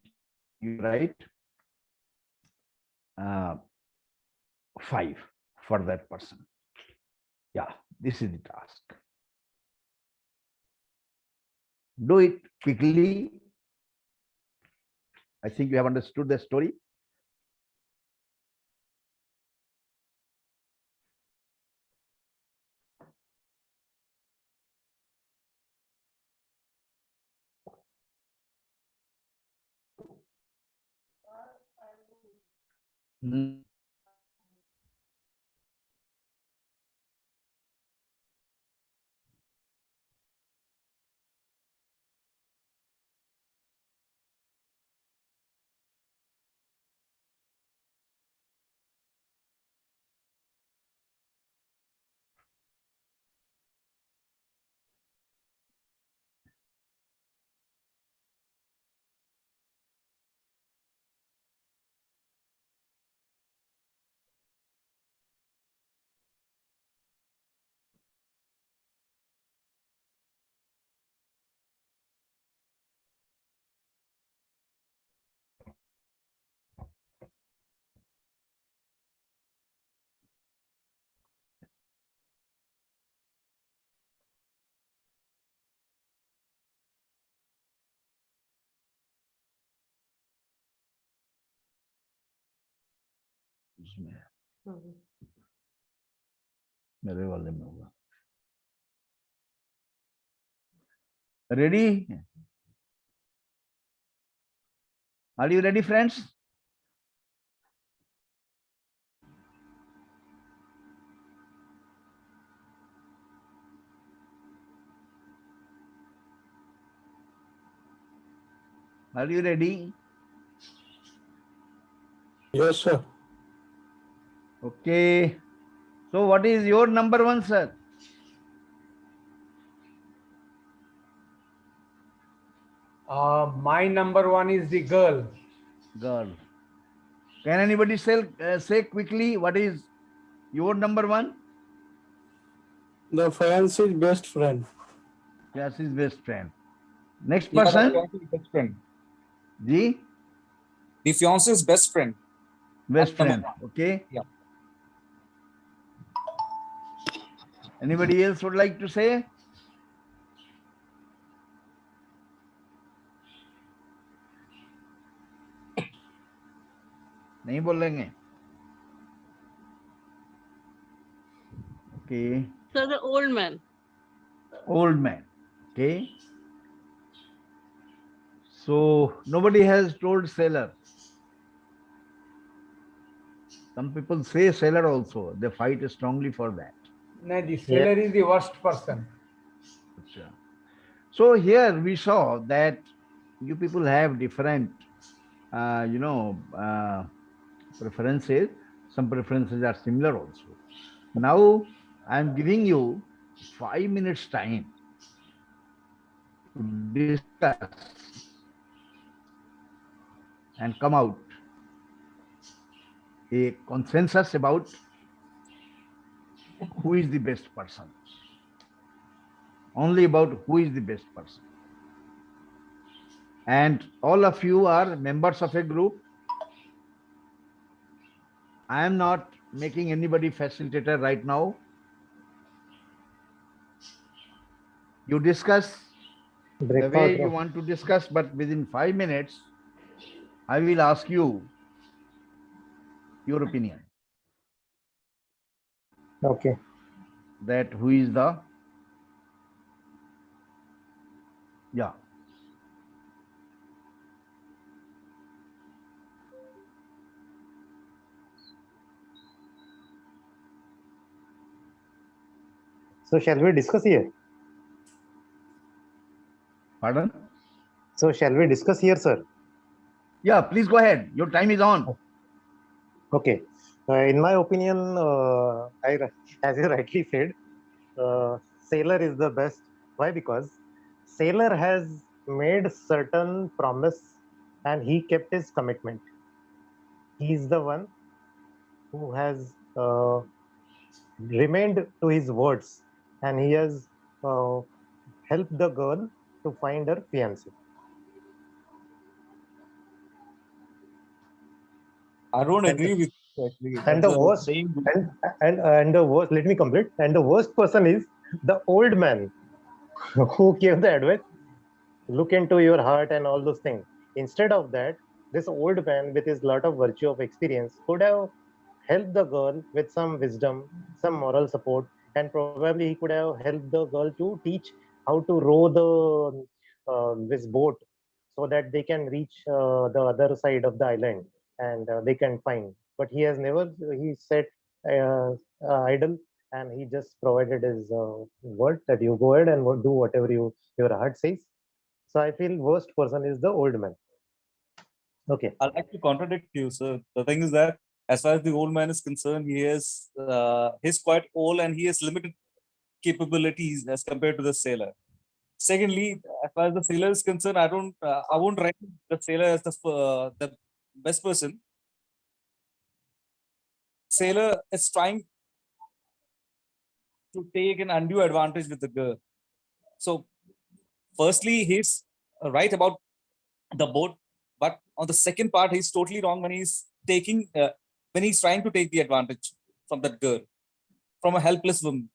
you write 5 for that person. Yeah, this is the task. Do it quickly. I think you have understood the story. Hmm. मेरे वाले में होगा. Ready? Are you ready, friends? Are you ready? Yes, sir. Okay. So what is your number one, sir? My number one is the girl. Girl. Can anybody say quickly what is your number one? The fiance's best friend. Yes, his best friend. Next Yeah, the person, fiance's best friend. G, The fiance's best friend. best Number friend. one. Okay. Yeah. Anybody else would like to say? नहीं बोलेंगे. Okay. So the old man. Old man. Okay. So nobody has told sailor. Some people say sailor also. They fight strongly for that. No, the sailor is the worst person. Acha. So here we saw that you people have different, preferences. Some preferences are similar also. Now I am giving you 5 minutes time to discuss and come out a consensus about who is the best person. Only about who is the best person. And all of you are members of a group. I am not making anybody facilitator right now. You discuss the way you want to discuss, but within 5 minutes, I will ask you your opinion. Okay. That who is the, yeah. So shall we discuss here? Pardon? So shall we discuss here, sir? Yeah, please go ahead. Your time is on. Okay. In my opinion, as you rightly said, sailor is the best. Why? Because sailor has made certain promise and he kept his commitment. He is the one who has remained to his words, and he has helped the girl to find her fiancé. I don't And- agree with you, actually. And the That's a worst, saying. and the worst. Let me complete. And the worst person is the old man who gave the advice. Look into your heart and all those things. Instead of that, this old man with his lot of virtue of experience could have helped the girl with some wisdom, some moral support, and probably he could have helped the girl to teach how to row the this boat so that they can reach the other side of the island and they can find. But he has never. He sat idle and he just provided his word that you go ahead and do whatever your heart says. So I feel worst person is the old man. Okay. I'd like to contradict you, sir. The thing is that, as far as the old man is concerned, he's quite old and he has limited capabilities as compared to the sailor. Secondly, as far as the sailor is concerned, I won't rank the sailor as the best person. Sailor is trying to take an undue advantage with the girl. So, firstly, he's right about the boat, but on the second part, he's totally wrong when he's trying to take the advantage from that girl, from a helpless woman.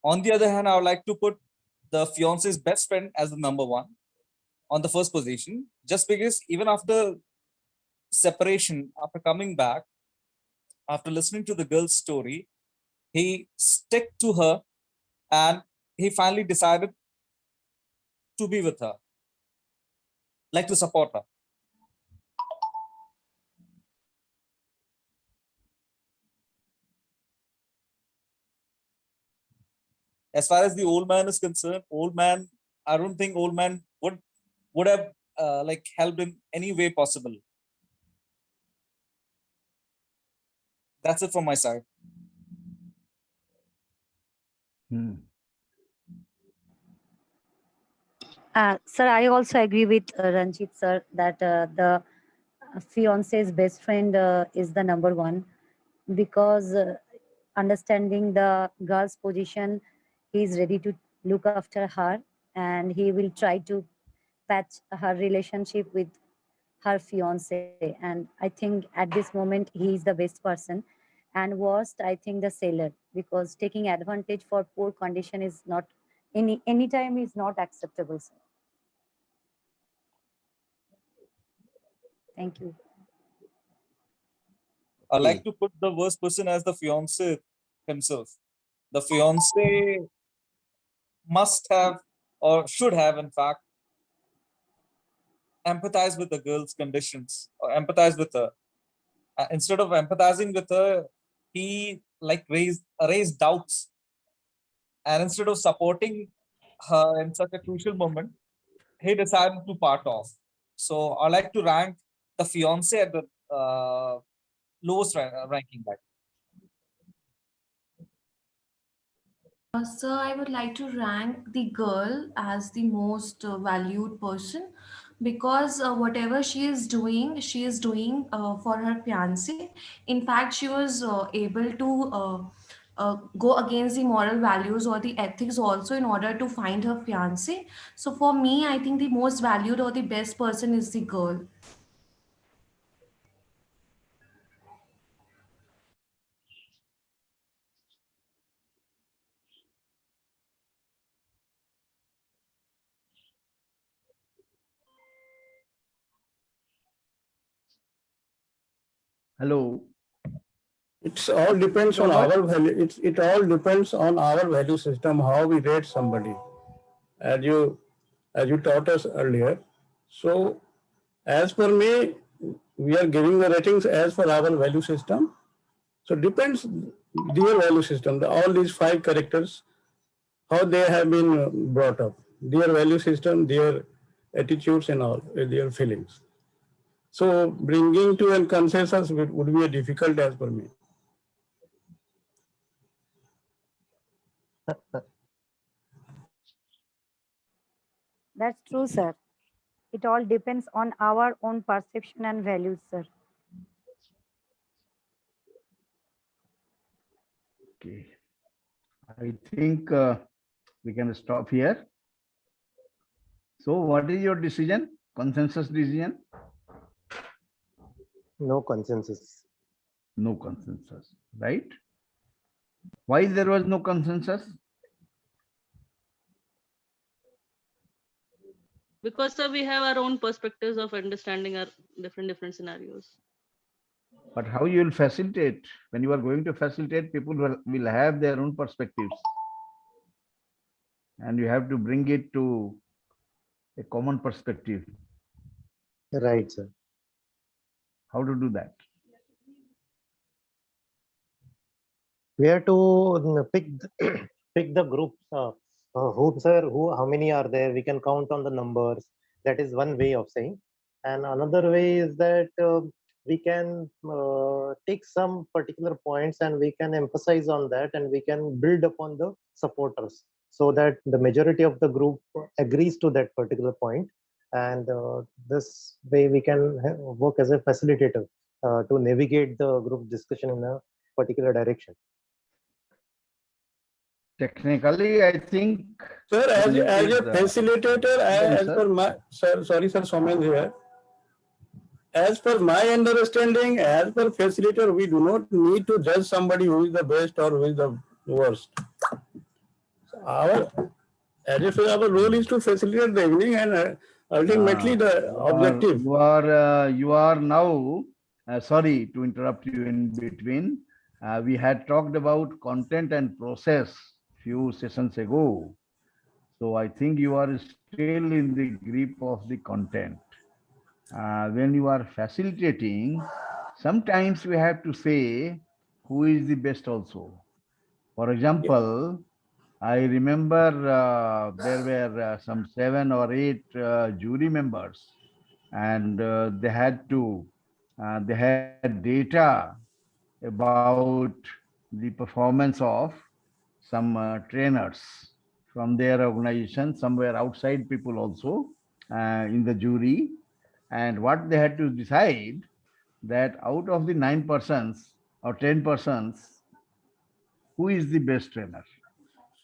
On the other hand, I would like to put the fiance's best friend as the number one on the first position, just because even after separation, after coming back, after listening to the girl's story, he stuck to her and he finally decided to be with her, like to support her. As far as the old man is concerned, I don't think old man would have like helped in any way possible. That's it from my side. Hmm. Sir, I also agree with Ranjit sir that the fiance's best friend is the number one, because understanding the girl's position, he is ready to look after her, and he will try to patch her relationship with her fiance. And I think at this moment he is the best person. And worst, I think the seller, because taking advantage for poor condition is not any time is not acceptable, sir. Thank you. I like to put the worst person as the fiance himself. The fiance must have, or should have, in fact, empathize with the girl's conditions or empathize with her. Instead of empathizing with her, he like raised doubts, and instead of supporting her in such a crucial moment, he decided to part off. So I like to rank the fiance at the lowest ranking. Sir, I would like to rank the girl as the most valued person, because whatever she is doing for her fiance. In fact, she was able to go against the moral values or the ethics also in order to find her fiance. So for me, I think the most valued or the best person is the girl. Hello. It's all depends on Robert? our value. It all depends on our value system, how we rate somebody, as you taught us earlier. So, as per me, we are giving the ratings as per our value system. So depends their value system. All these 5 characters, how they have been brought up, their value system, their attitudes, and all their feelings. So bringing to a consensus would be a difficult as per me. That's true, sir. It all depends on our own perception and values, sir. Okay. I think we can stop here. So what is your decision? Consensus decision? No consensus. No consensus, right? Why there was no consensus? Because sir, we have our own perspectives of understanding our different scenarios. But how you will facilitate? When you are going to facilitate, people will have their own perspectives. And you have to bring it to a common perspective. Right, sir. How to do that? We have to pick pick the groups. How many are there? We can count on the numbers. That is one way of saying. And another way is that we can take some particular points and we can emphasize on that, and we can build upon the supporters so that the majority of the group agrees to that particular point. And this way we can work as a facilitator to navigate the group discussion in a particular direction. Technically, I think. Sir, as a is, facilitator, as per my, sir, sorry, sir, Somen here. As per my understanding, as per facilitator, we do not need to judge somebody who is the best or who is the worst. Our role is to facilitate the evening, and ultimately the objective. You are now, sorry to interrupt you in between. We had talked about content and process few sessions ago. So I think you are still in the grip of the content. When you are facilitating, sometimes we have to say who is the best also. For example, I remember there were some 7 or 8 jury members, and they had data about the performance of some trainers from their organization, somewhere outside people also in the jury. And what they had to decide that out of the 9 persons or 10 persons, who is the best trainer?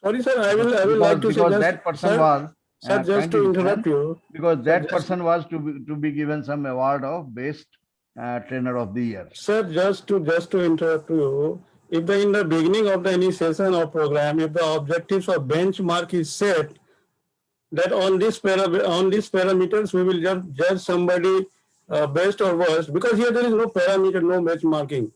Sorry, sir, I will like to say because just, that person sir, was sir, just kindly to interrupt listen, you. because sir, that just- person was to be given some award of best trainer of the year. Sir, just to interrupt you, if in the beginning of the any session or program, if the objectives or benchmark is set, that on these parameters we will just judge somebody best or worst, because here there is no parameter, no benchmarking.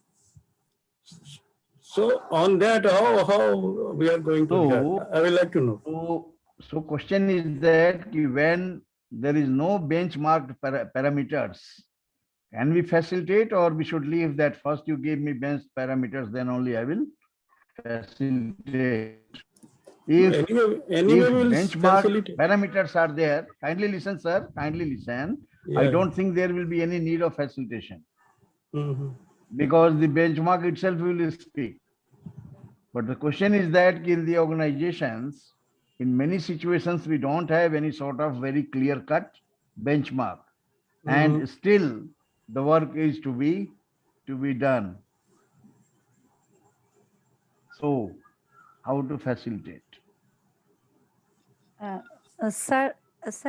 So on that, how we are going to judge? So, I would like to know. so question is that when there is no benchmarked parameters, can we facilitate, or we should leave that first you give me bench parameters, then only I will facilitate? If Anyway we'll benchmark facilitate. parameters are there, kindly listen, sir, kindly listen. I Yeah. don't think there will be any need of facilitation, Mhm. because the benchmark itself will speak. But the question is that in the organizations, in many situations, we don't have any sort of very clear-cut benchmark, and still the work is to be done. So, how to facilitate? Sir,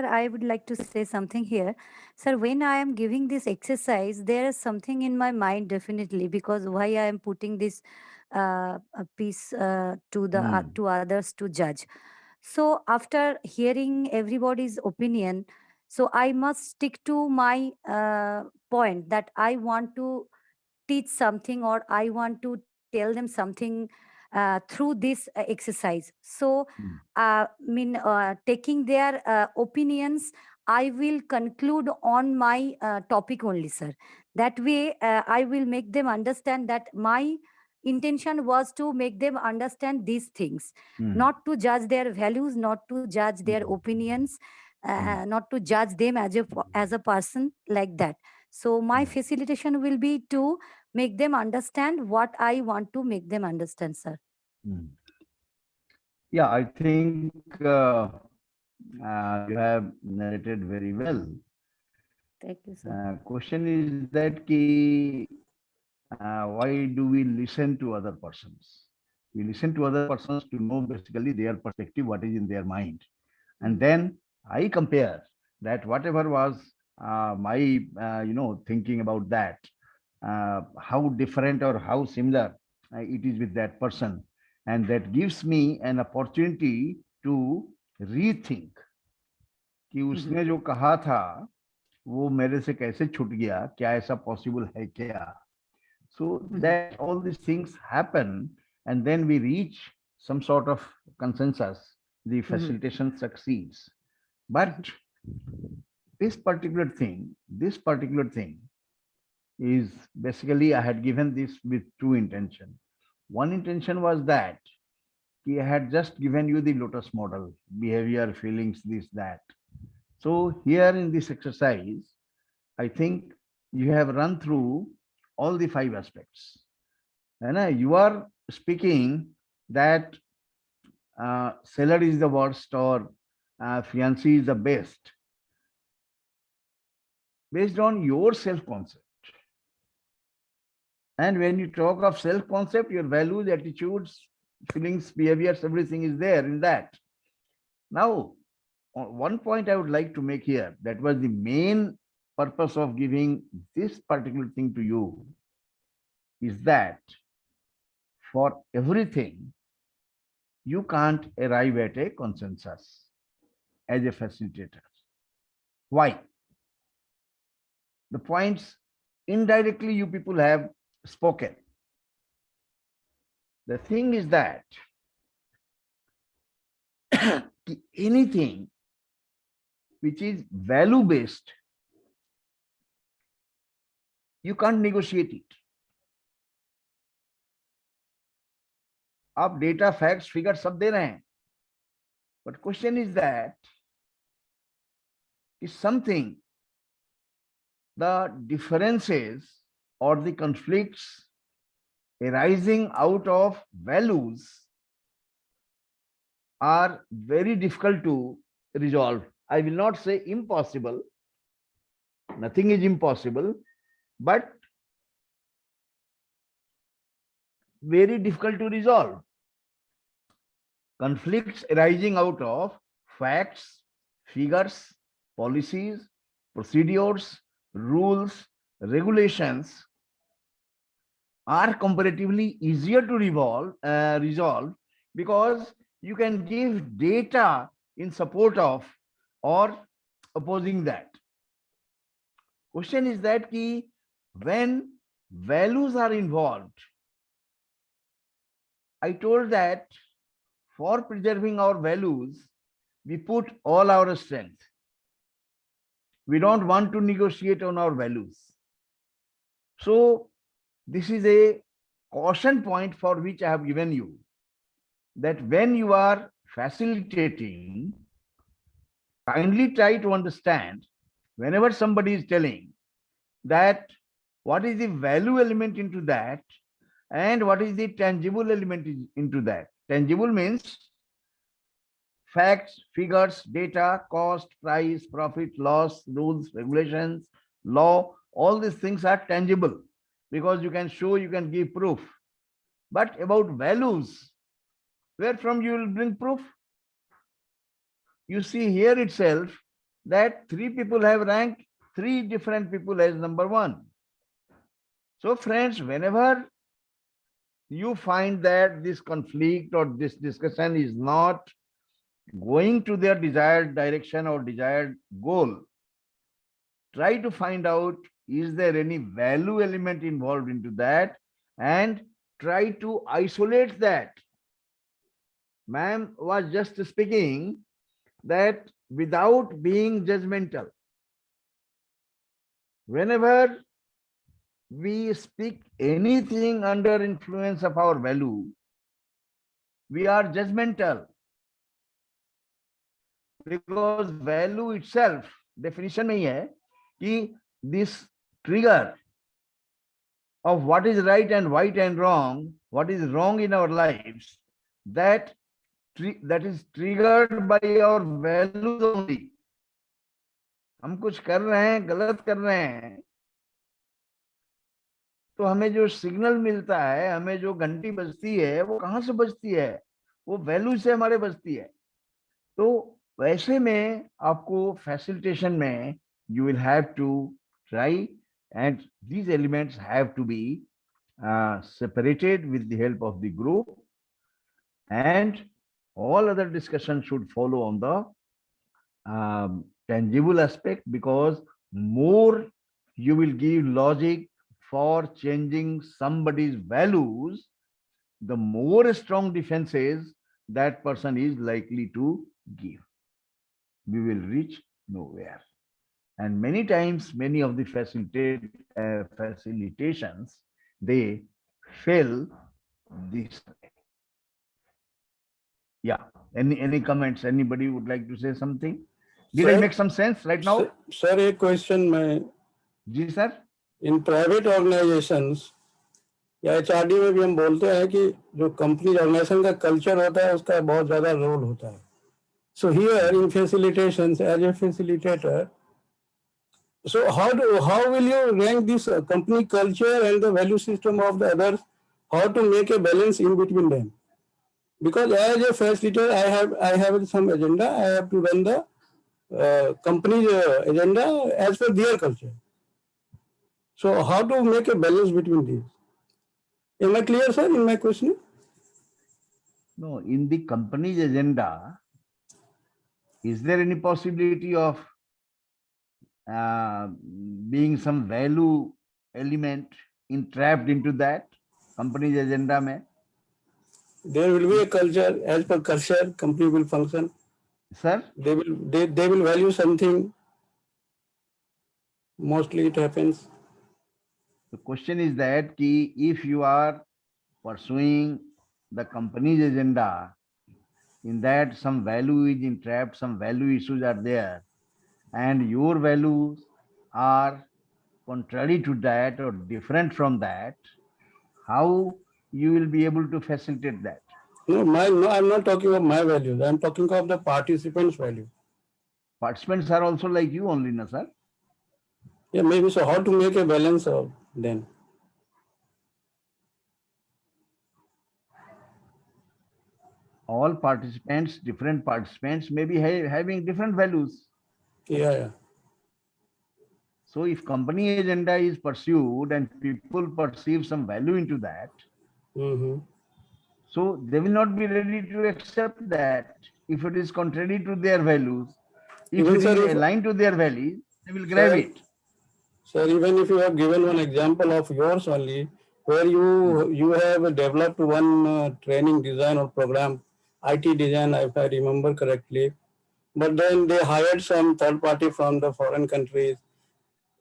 I would like to say something here. Sir, when I am giving this exercise, there is something in my mind definitely, because why I am putting this piece to the to others to judge. So after hearing everybody's opinion, so I must stick to my point that I want to teach something, or I want to tell them something through this exercise. So, taking their opinions, I will conclude on my topic only, sir. That way, I will make them understand that my intention was to make them understand these things, not to judge their values, not to judge their opinions, not to judge them as a person like that. So my facilitation will be to make them understand what I want to make them understand, sir. Yeah, I think you have narrated very well. Thank you, sir. Question is that why do we listen to other persons? We listen to other persons to know basically their perspective, what is in their mind. And then I compare that whatever was my, thinking about that, how different or how similar it is with that person. And that gives me an opportunity to rethink कि उसने जो कहा था वो मेरे से कैसे छूट गया, क्या ऐसा पॉसिबल है क्या? So that all these things happen, and then we reach some sort of consensus. The facilitation succeeds. But this particular thing is basically I had given this with two intentions. One intention was that I had just given you the lotus model, behavior, feelings, this, that. So here in this exercise, I think you have run through all the 5 aspects. And you are speaking that seller is the worst, or fiancé is the best, based on your self-concept. And when you talk of self-concept, your values, attitudes, feelings, behaviors, everything is there in that. Now, one point I would like to make here, that was the main purpose of giving this particular thing to you, is that for everything, you can't arrive at a consensus as a facilitator. Why? The points indirectly you people have spoken. The thing is that anything which is value-based, you can't negotiate it. आप data, facts, figures सब दे रहे हैं. But question is that is something, the differences or the conflicts arising out of values are very difficult to resolve. I will not say impossible. Nothing is impossible, but very difficult to resolve. Conflicts arising out of facts, figures, policies, procedures, rules, regulations are comparatively easier to resolve because you can give data in support of or opposing that. Question is that key when values are involved, I told that for preserving our values, we put all our strength. We don't want to negotiate on our values. So this is a caution point for which I have given you that when you are facilitating, kindly try to understand whenever somebody is telling that what is the value element into that and what is the tangible element into that. Tangible means facts, figures, data, cost, price, profit, loss, rules, regulations, law, all these things are tangible because you can show, you can give proof. But about values, where from you will bring proof? You see here itself that 3 people have ranked 3 different people as number 1. So friends, whenever you find that this conflict or this discussion is not going to their desired direction or desired goal, try to find out, is there any value element involved into that, and try to isolate that. Ma'am was just speaking that without being judgmental. Whenever we speak anything under influence of our value, we are judgmental. Because value itself, definition में ही है कि this trigger of what is right and right and wrong, what is wrong in our lives, that is triggered by our values only. हम कुछ कर रहे हैं, गलत कर रहे हैं, तो हमें जो सिग्नल मिलता है, हमें जो घंटी बजती है, वो कहाँ से बजती है? वो वैल्यू से हमारे बजती है. तो वैसे में आपको फैसिलिटेशन में you will have to try, and these elements have to be separated with the help of the group, and all other discussion should follow on the tangible aspect, because more you will give logic for changing somebody's values, the more strong defenses that person is likely to give. We will reach nowhere. And many times, many of the facilitations, they fail this way. Yeah. Any comments? Anybody would like to say something? Did I Sir, make some sense right now? Sir, a question मैं जी sir. in private organizations या HRD में भी हम बोलते हैं कि जो company organisation का कल्चर होता है उसका बहुत ज्यादा रोल होता है. So here in facilitations, as a facilitator, so how will you rank this company culture and the value system of the others? How to make a balance in between them? Because as a facilitator, I have some agenda. I have to run the company's agenda as per their culture. So how to make a balance between these? Am I clear, sir, in my question? No, in the company's agenda, is there any possibility of being some value element entrapped into that company's agenda mein? There will be a culture. As per culture, company will function. Sir? They will value something. Mostly it happens. The question is that if you are pursuing the company's agenda, in that some value is entrapped, some value issues are there, and your values are contrary to that or different from that, how you will be able to facilitate that? No, I'm not talking of my values. I'm talking of the participants' value. Participants are also like you only, na sir? Yeah, maybe so. How to make a balance of then? All participants, different participants may be having different values. Yeah. So if company agenda is pursued and people perceive some value into that, Mm-hmm. so they will not be ready to accept that if it is contrary to their values. If Even it sir, is if aligned to their values, they will grab sir, it. sir, even if you have given one example of yours only, where you have developed one training design or program, IT design, if I remember correctly, but then they hired some third party from the foreign countries.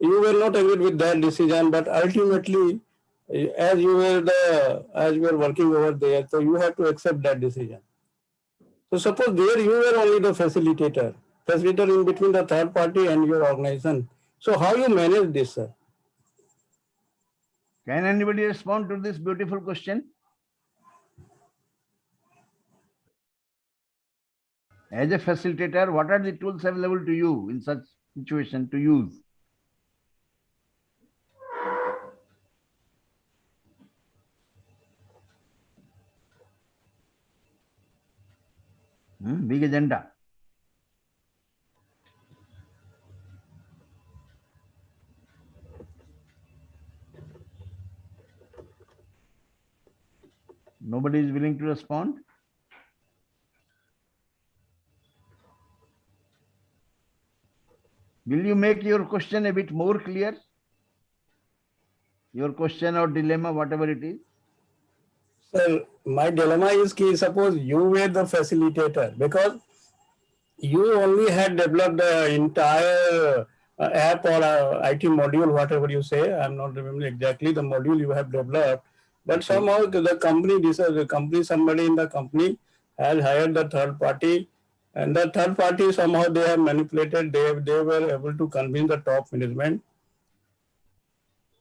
You were not agreed with that decision, but ultimately, as you were working over there, so you have to accept that decision. So suppose there you were only the facilitator in between the third party and your organization. So how you manage this, sir? Can anybody respond to this beautiful question? As a facilitator, what are the tools available to you in such situation to use? Big agenda. Nobody is willing to respond. Will you make your question a bit more clear? Your question or dilemma, whatever it is. Sir, my dilemma is कि suppose you were the facilitator because you only had developed the entire app or IT module, whatever you say. I'm not remembering exactly the module you have developed, but somehow the company, somebody in the company has hired the third party, and the third party somehow they have manipulated. They were able to convince the top management.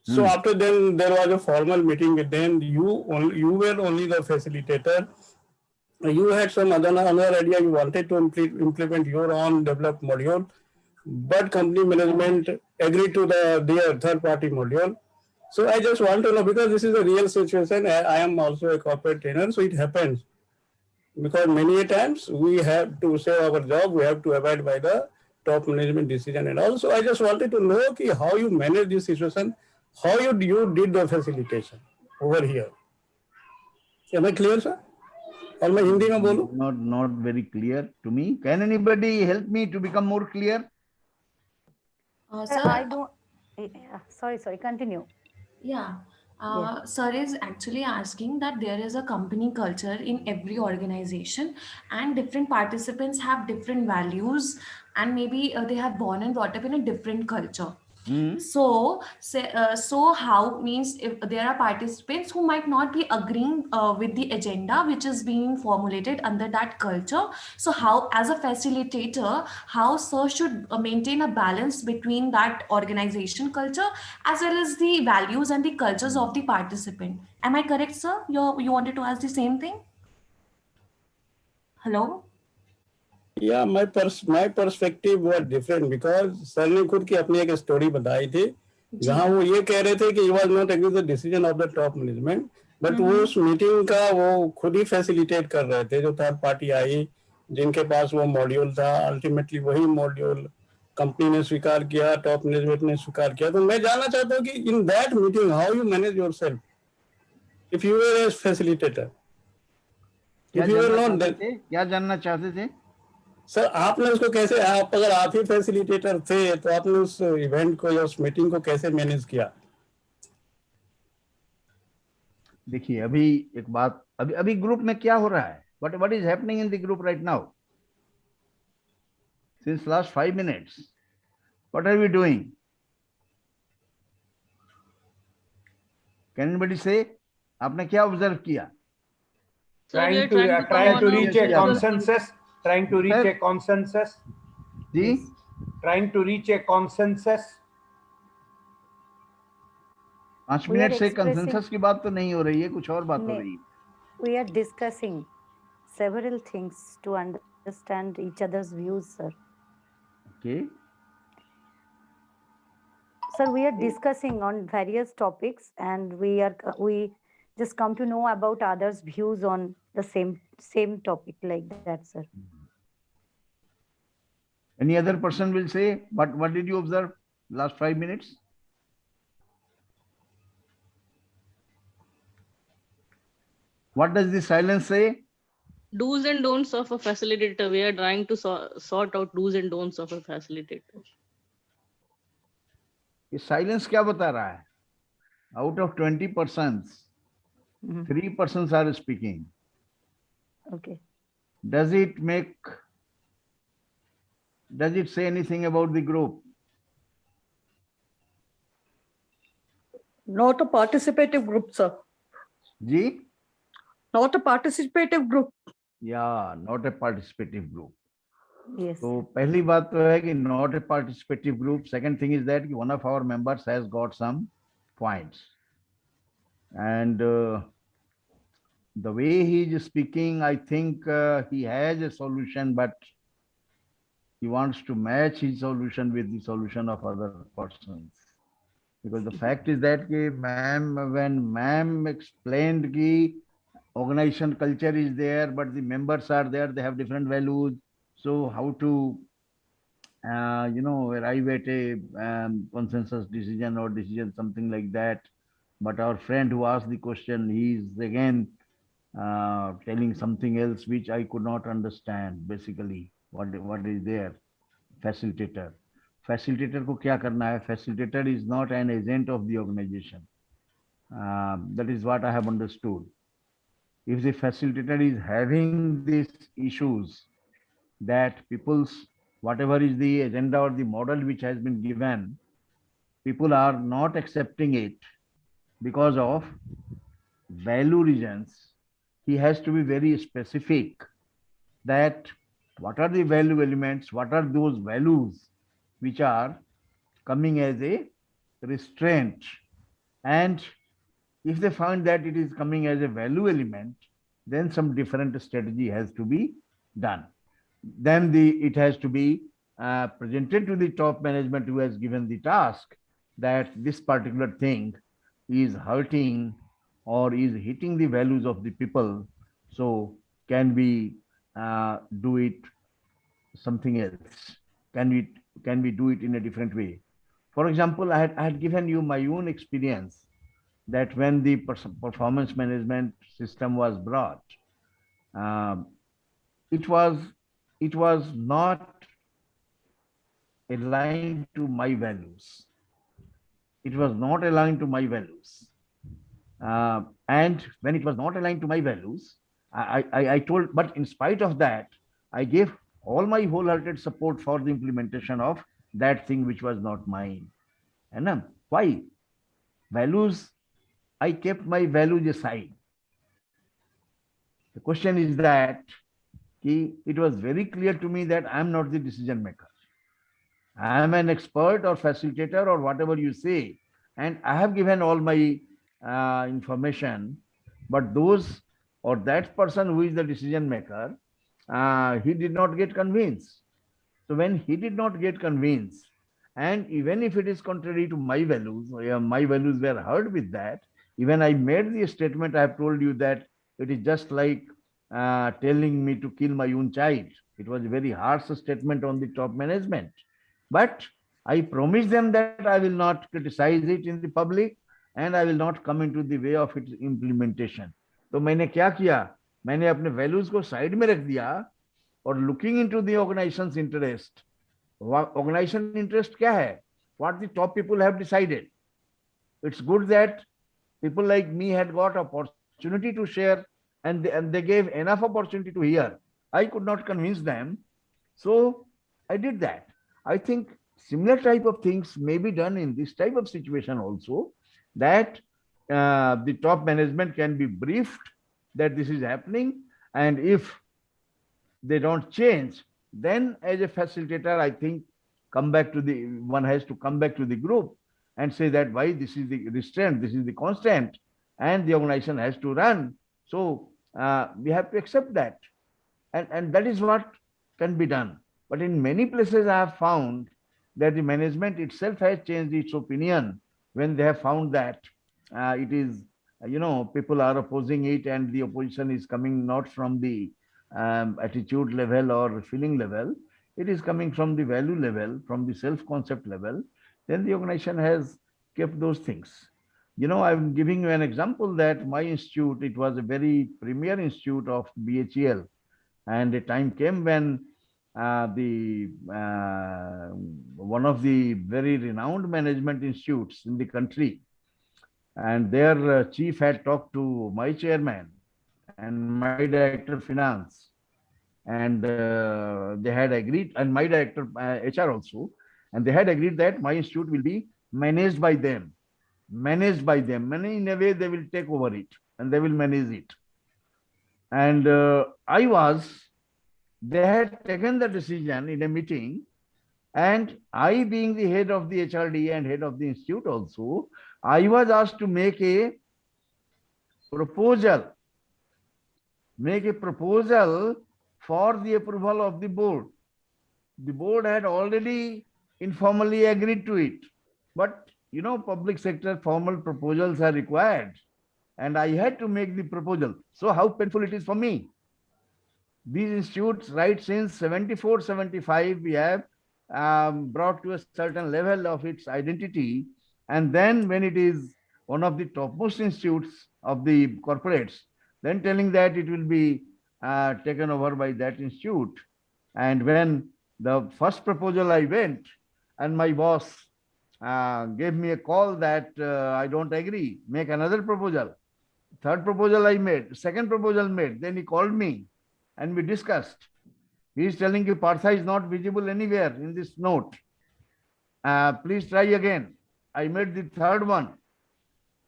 So after then there was a formal meeting with them. You were only the facilitator. You had some another idea. You wanted to implement your own developed module, but company management agreed to their third party module. So I just want to know, because this is a real situation. I am also a corporate trainer, so it happens because many a times we have to save our job. We have to abide by the top management decision, and also I just wanted to know how you manage this situation, how you did the facilitation over here. Am I clear, sir? और मैं हिंदी में बोलूं? Not very clear to me. Can anybody help me to become more clear? Sir, I don't. Sorry. Continue. Yeah. Sir is actually asking that there is a company culture in every organization, and different participants have different values, and maybe they have born and brought up in a different culture. So how means if there are participants who might not be agreeing with the agenda which is being formulated under that culture. So how, as a facilitator, how sir should maintain a balance between that organization culture as well as the values and the cultures of the participant? Am I correct, sir? You wanted to ask the same thing? Hello? Yeah, my perspective was different because sir ने खुद की अपनी एक story बताई थी जहां वो ये कह रहे थे कि he was not agree with the decision of the top management, but वो उस मीटिंग का वो खुद ही फैसिलिटेट कर रहे थे। जो थर्ड पार्टी आई जिनके पास वो मॉड्यूल था, अल्टीमेटली वही मॉड्यूल कंपनी ने स्वीकार किया, टॉप मैनेजमेंट ने स्वीकार किया। तो मैं जानना चाहता हूँ कि in that meeting how you manage yourself if you were as facilitator, if you were not that. क्या जानना चाहते थे? सर आपने उसको कैसे, अगर आप ही फैसिलिटेटर थे तो आपने उस इवेंट को या उस मीटिंग को कैसे मैनेज किया? देखिए अभी एक बात, अभी ग्रुप में क्या हो रहा है? What is happening in the group right now? Since last 5 minutes, what are we doing? Can anybody say? आपने क्या ऑब्जर्व किया? Trying to reach a consensus. Trying to reach a consensus. जी? Trying to reach a consensus. 5 minute से consensus की बात तो नहीं हो रही है, कुछ और बात हो रही है। We are discussing. several things to understand each other's views, sir. Okay. Sir, we are discussing on various topics, and we just come to know about others' views on the same topic like that, sir. Any other person will say, what did you observe last 5 minutes? What does the silence say? Do's and don'ts of a facilitator. We are trying to sort out do's and don'ts of a facilitator. ये silence क्या बता रहा है? Out of 20 persons, 3 persons are speaking. Okay. Does it say anything about the group? Not a participative group, sir. Ji? Not a participative group. Yeah, not a participative group. Yes. So पहली बात तो है कि not a participative group. Second thing is that one of our members has got some points. And the way he is speaking, I think he has a solution, but he wants to match his solution with the solution of other persons. Because the fact is that when ma'am explained कि organization culture is there, but the members are there, they have different values. So how to, arrive at a consensus decision or decision, something like that. But our friend who asked the question, he is again telling something else which I could not understand. Basically, what is there? Facilitator. Facilitator को क्या करना है? Facilitator is not an agent of the organization. That is what I have understood. If the facilitator is having these issues, that people's, whatever is the agenda or the model which has been given, people are not accepting it because of value reasons, he has to be very specific that what are the value elements, what are those values which are coming as a restraint. And if they find that it is coming as a value element, then some different strategy has to be done. Then it has to be presented to the top management who has given the task that this particular thing is hurting or is hitting the values of the people. So can we do it something else? Can we do it in a different way? For example, I had given you my own experience that when the performance management system was brought, it was not aligned to my values. It was not aligned to my values. And when it was not aligned to my values, I told, but in spite of that, I gave all my wholehearted support for the implementation of that thing which was not mine. And why? Values, I kept my values aside. The question is that it was very clear to me that I am not the decision maker. I am an expert or facilitator or whatever you say, and I have given all my information, but those or that person who is the decision maker, he did not get convinced. So when he did not get convinced, and even if it is contrary to my values were hurt with that, even I made the statement, I have told you that it is just like telling me to kill my own child. It was a very harsh statement on the top management. But I promised them that I will not criticize it in the public and I will not come into the way of its implementation. तो मैंने क्या किया? मैंने अपने values को side में रख दिया और looking into the organization's interest. Organization interest क्या है? What the top people have decided. It's good that people like me had got opportunity to share and they gave enough opportunity to hear. I could not convince them. So I did that. I think similar type of things may be done in this type of situation also, that the top management can be briefed that this is happening, and if they don't change, then as a facilitator, I think one has to come back to the group and say that why this is the restraint, this is the constant, and the organization has to run. So we have to accept that. And that is what can be done. But in many places, I have found that the management itself has changed its opinion when they have found that it is, people are opposing it, and the opposition is coming not from the attitude level or feeling level, it is coming from the value level, from the self-concept level. Then the organization has kept those things. I'm giving you an example that my institute, it was a very premier institute of BHEL, and a time came when the one of the very renowned management institutes in the country, and their chief had talked to my chairman and my director of finance, and they had agreed, and my director HR also, and they had agreed that my institute will be managed by them, and in a way they will take over it and they will manage it. And they had taken the decision in a meeting, and I, being the head of the HRD and head of the institute also, I was asked to make a proposal for the approval of the board. The board had already informally agreed to it, but public sector formal proposals are required, and I had to make the proposal. So how painful it is for me. These institutes, right since 74, 75, we have brought to a certain level of its identity. And then when it is one of the topmost institutes of the corporates, then telling that it will be taken over by that institute. And when the first proposal I went, and my boss gave me a call that I don't agree, make another proposal. Third proposal I made, second proposal made, then he called me and we discussed. He is telling you Partha is not visible anywhere in this note. Please try again. I made the third one.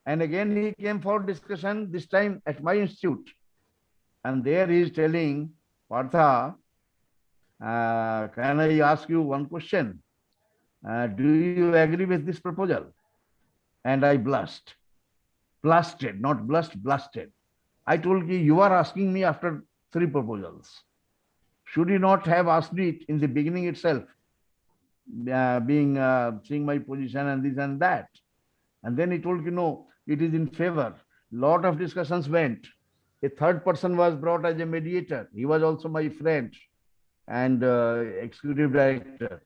And again he came for discussion, this time at my institute. And there he is telling, Partha, can I ask you one question? Do you agree with this proposal? And I blusted, not blushed, blusted. I told you, you are asking me after 3 proposals. Should you not have asked it in the beginning itself, seeing my position and this and that? And then he told you, no, it is in favor. Lot of discussions went. A third person was brought as a mediator. He was also my friend and executive director.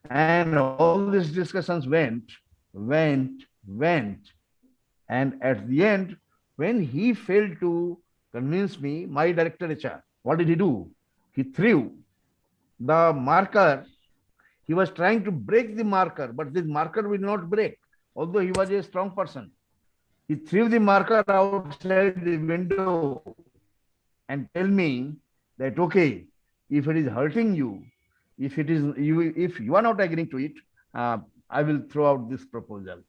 And all these discussions went. And at the end, when he failed to convince me, my director HR, what did he do? He threw the marker. He was trying to break the marker, but this marker will not break, although he was a strong person. He threw the marker outside the window and tell me that, okay, if it is hurting you, if you are not agreeing to it, I will throw out this proposal.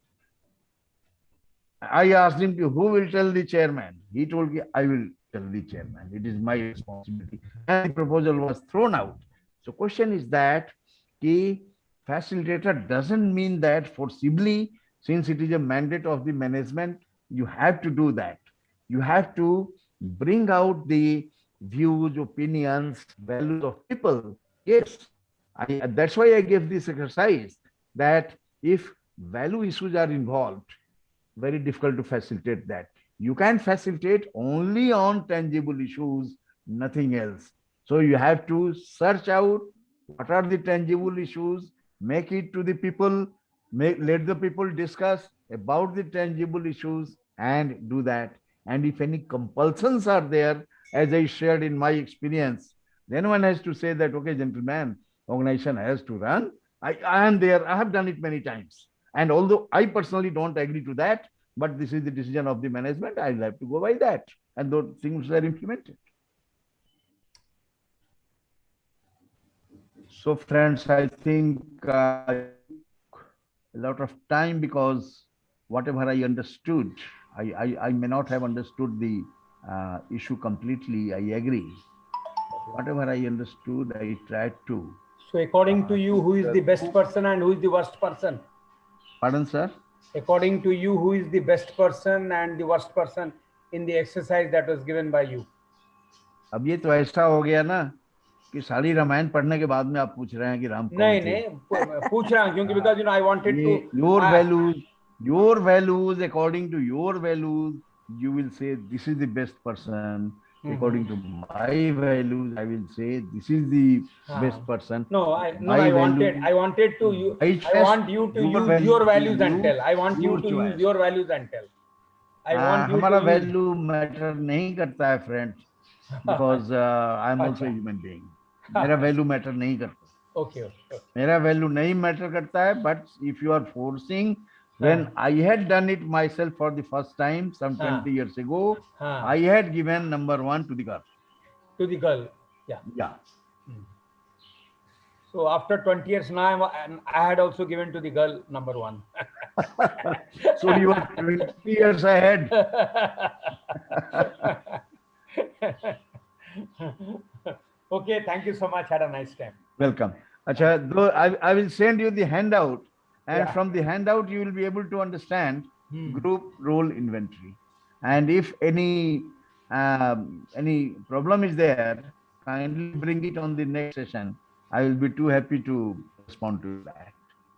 I asked him, who will tell the chairman? He told me, I will tell the chairman. It is my responsibility. And the proposal was thrown out. So question is that the facilitator doesn't mean that forcibly, since it is a mandate of the management, you have to do that. You have to bring out the views, opinions, values of people. Yes, that's why I gave this exercise, that if value issues are involved, very difficult to facilitate that. You can facilitate only on tangible issues, nothing else. So you have to search out what are the tangible issues, make it to the people, let the people discuss about the tangible issues and do that. And if any compulsions are there, as I shared in my experience, then one has to say that, okay, gentlemen, organization has to run. I am there. I have done it many times. And although I personally don't agree to that, but this is the decision of the management, I'll have to go by that. And those things were implemented. So friends, I think a lot of time, because whatever I understood, I may not have understood the issue completely, I agree. Whatever I understood, I tried to. So according to you, who is the best person and who is the worst person? Pardon, sir? According to you, who is the best person and the worst person in the exercise that was given by you? अब ये तो ऐसा हो गया ना कि सारी रामायण पढ़ने के बाद में आप पूछ रहे हैं कि राम कौन नहीं थे। नहीं पूछ रहा हूँ क्योंकि because I wanted to your values according to your values you will say this is the best person. According to my values I will say this is the best person. I My wanted to you my I want you to use your values and tell. I want you to use your values and tell. I want you हमारा to use. Value matter नहीं करता है friends, because I am also अच्छा। Human being. मेरा value matter नहीं करता. Okay, okay. मेरा value नहीं मैटर करता है. But if you are forcing, when I had done it myself for the first time some 20 years ago, I had given number 1 to the girl. To the girl, yeah. So after 20 years now, I had also given to the girl number 1. So you are 20 years ahead. Okay, thank you so much. Had a nice time. Welcome. Acha, though I will send you the handout, and Yeah. from the handout you will be able to understand group role inventory. And if any problem is there, kindly bring it on the next session. I will be too happy to respond to that.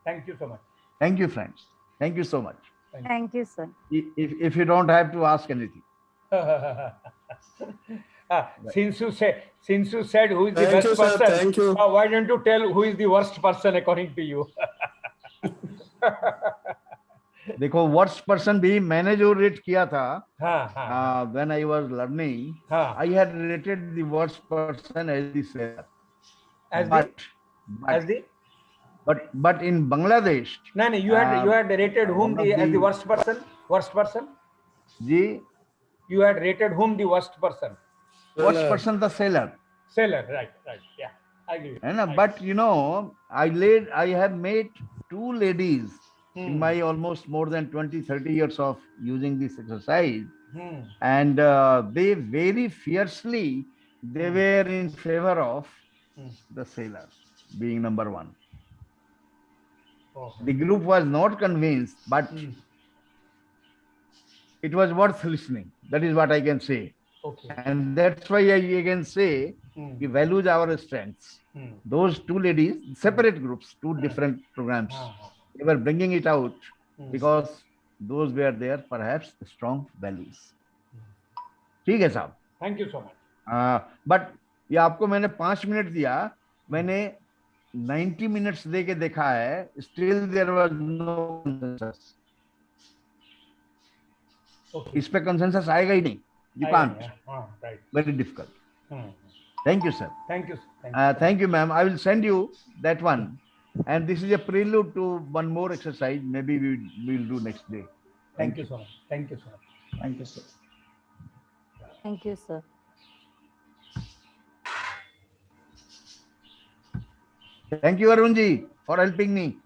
Thank you so much. Thank you, friends. Thank you so much. Thank you, sir. If you don't have to ask anything. Since you said who is the Thank best you, sir. person, Thank you. why don't you tell who is the worst person according to you? देखो worst person भी मैंने जो rate किया था, when I was learning, I had rated the worst person as the seller. But in Bangladesh, No, you had rated whom as the worst person? Worst person? Ji, You had rated whom the worst person? worst person the seller. Seller, right, yeah, I agree. है ना? But you know, I have made 2 ladies in my almost more than 20-30 years of using this exercise, and they very fiercely they were in favor of the seller being number 1. The group was not convinced, but it was worth listening. That is what I can say. Okay. And that's why I can say we values our strengths. Those 2 ladies, separate groups, 2 different programs, they were bringing it out because those were their perhaps strong values. ठीक है साहब. Thank you so much. But ये आपको मैंने 5 minute दिया, मैंने 90 minutes दे के देखा है, still there was no consensus. इस पे कंसेंसस आएगा ही नहीं. You can't. Right. Very difficult. Thank you, sir. Thank you. Thank you, ma'am. I will send you that one. And this is a prelude to one more exercise. Maybe we will do next day. Thank you so much. Thank you so much. Thank you, sir. Thank you, sir. Thank you, Arunji, for helping me.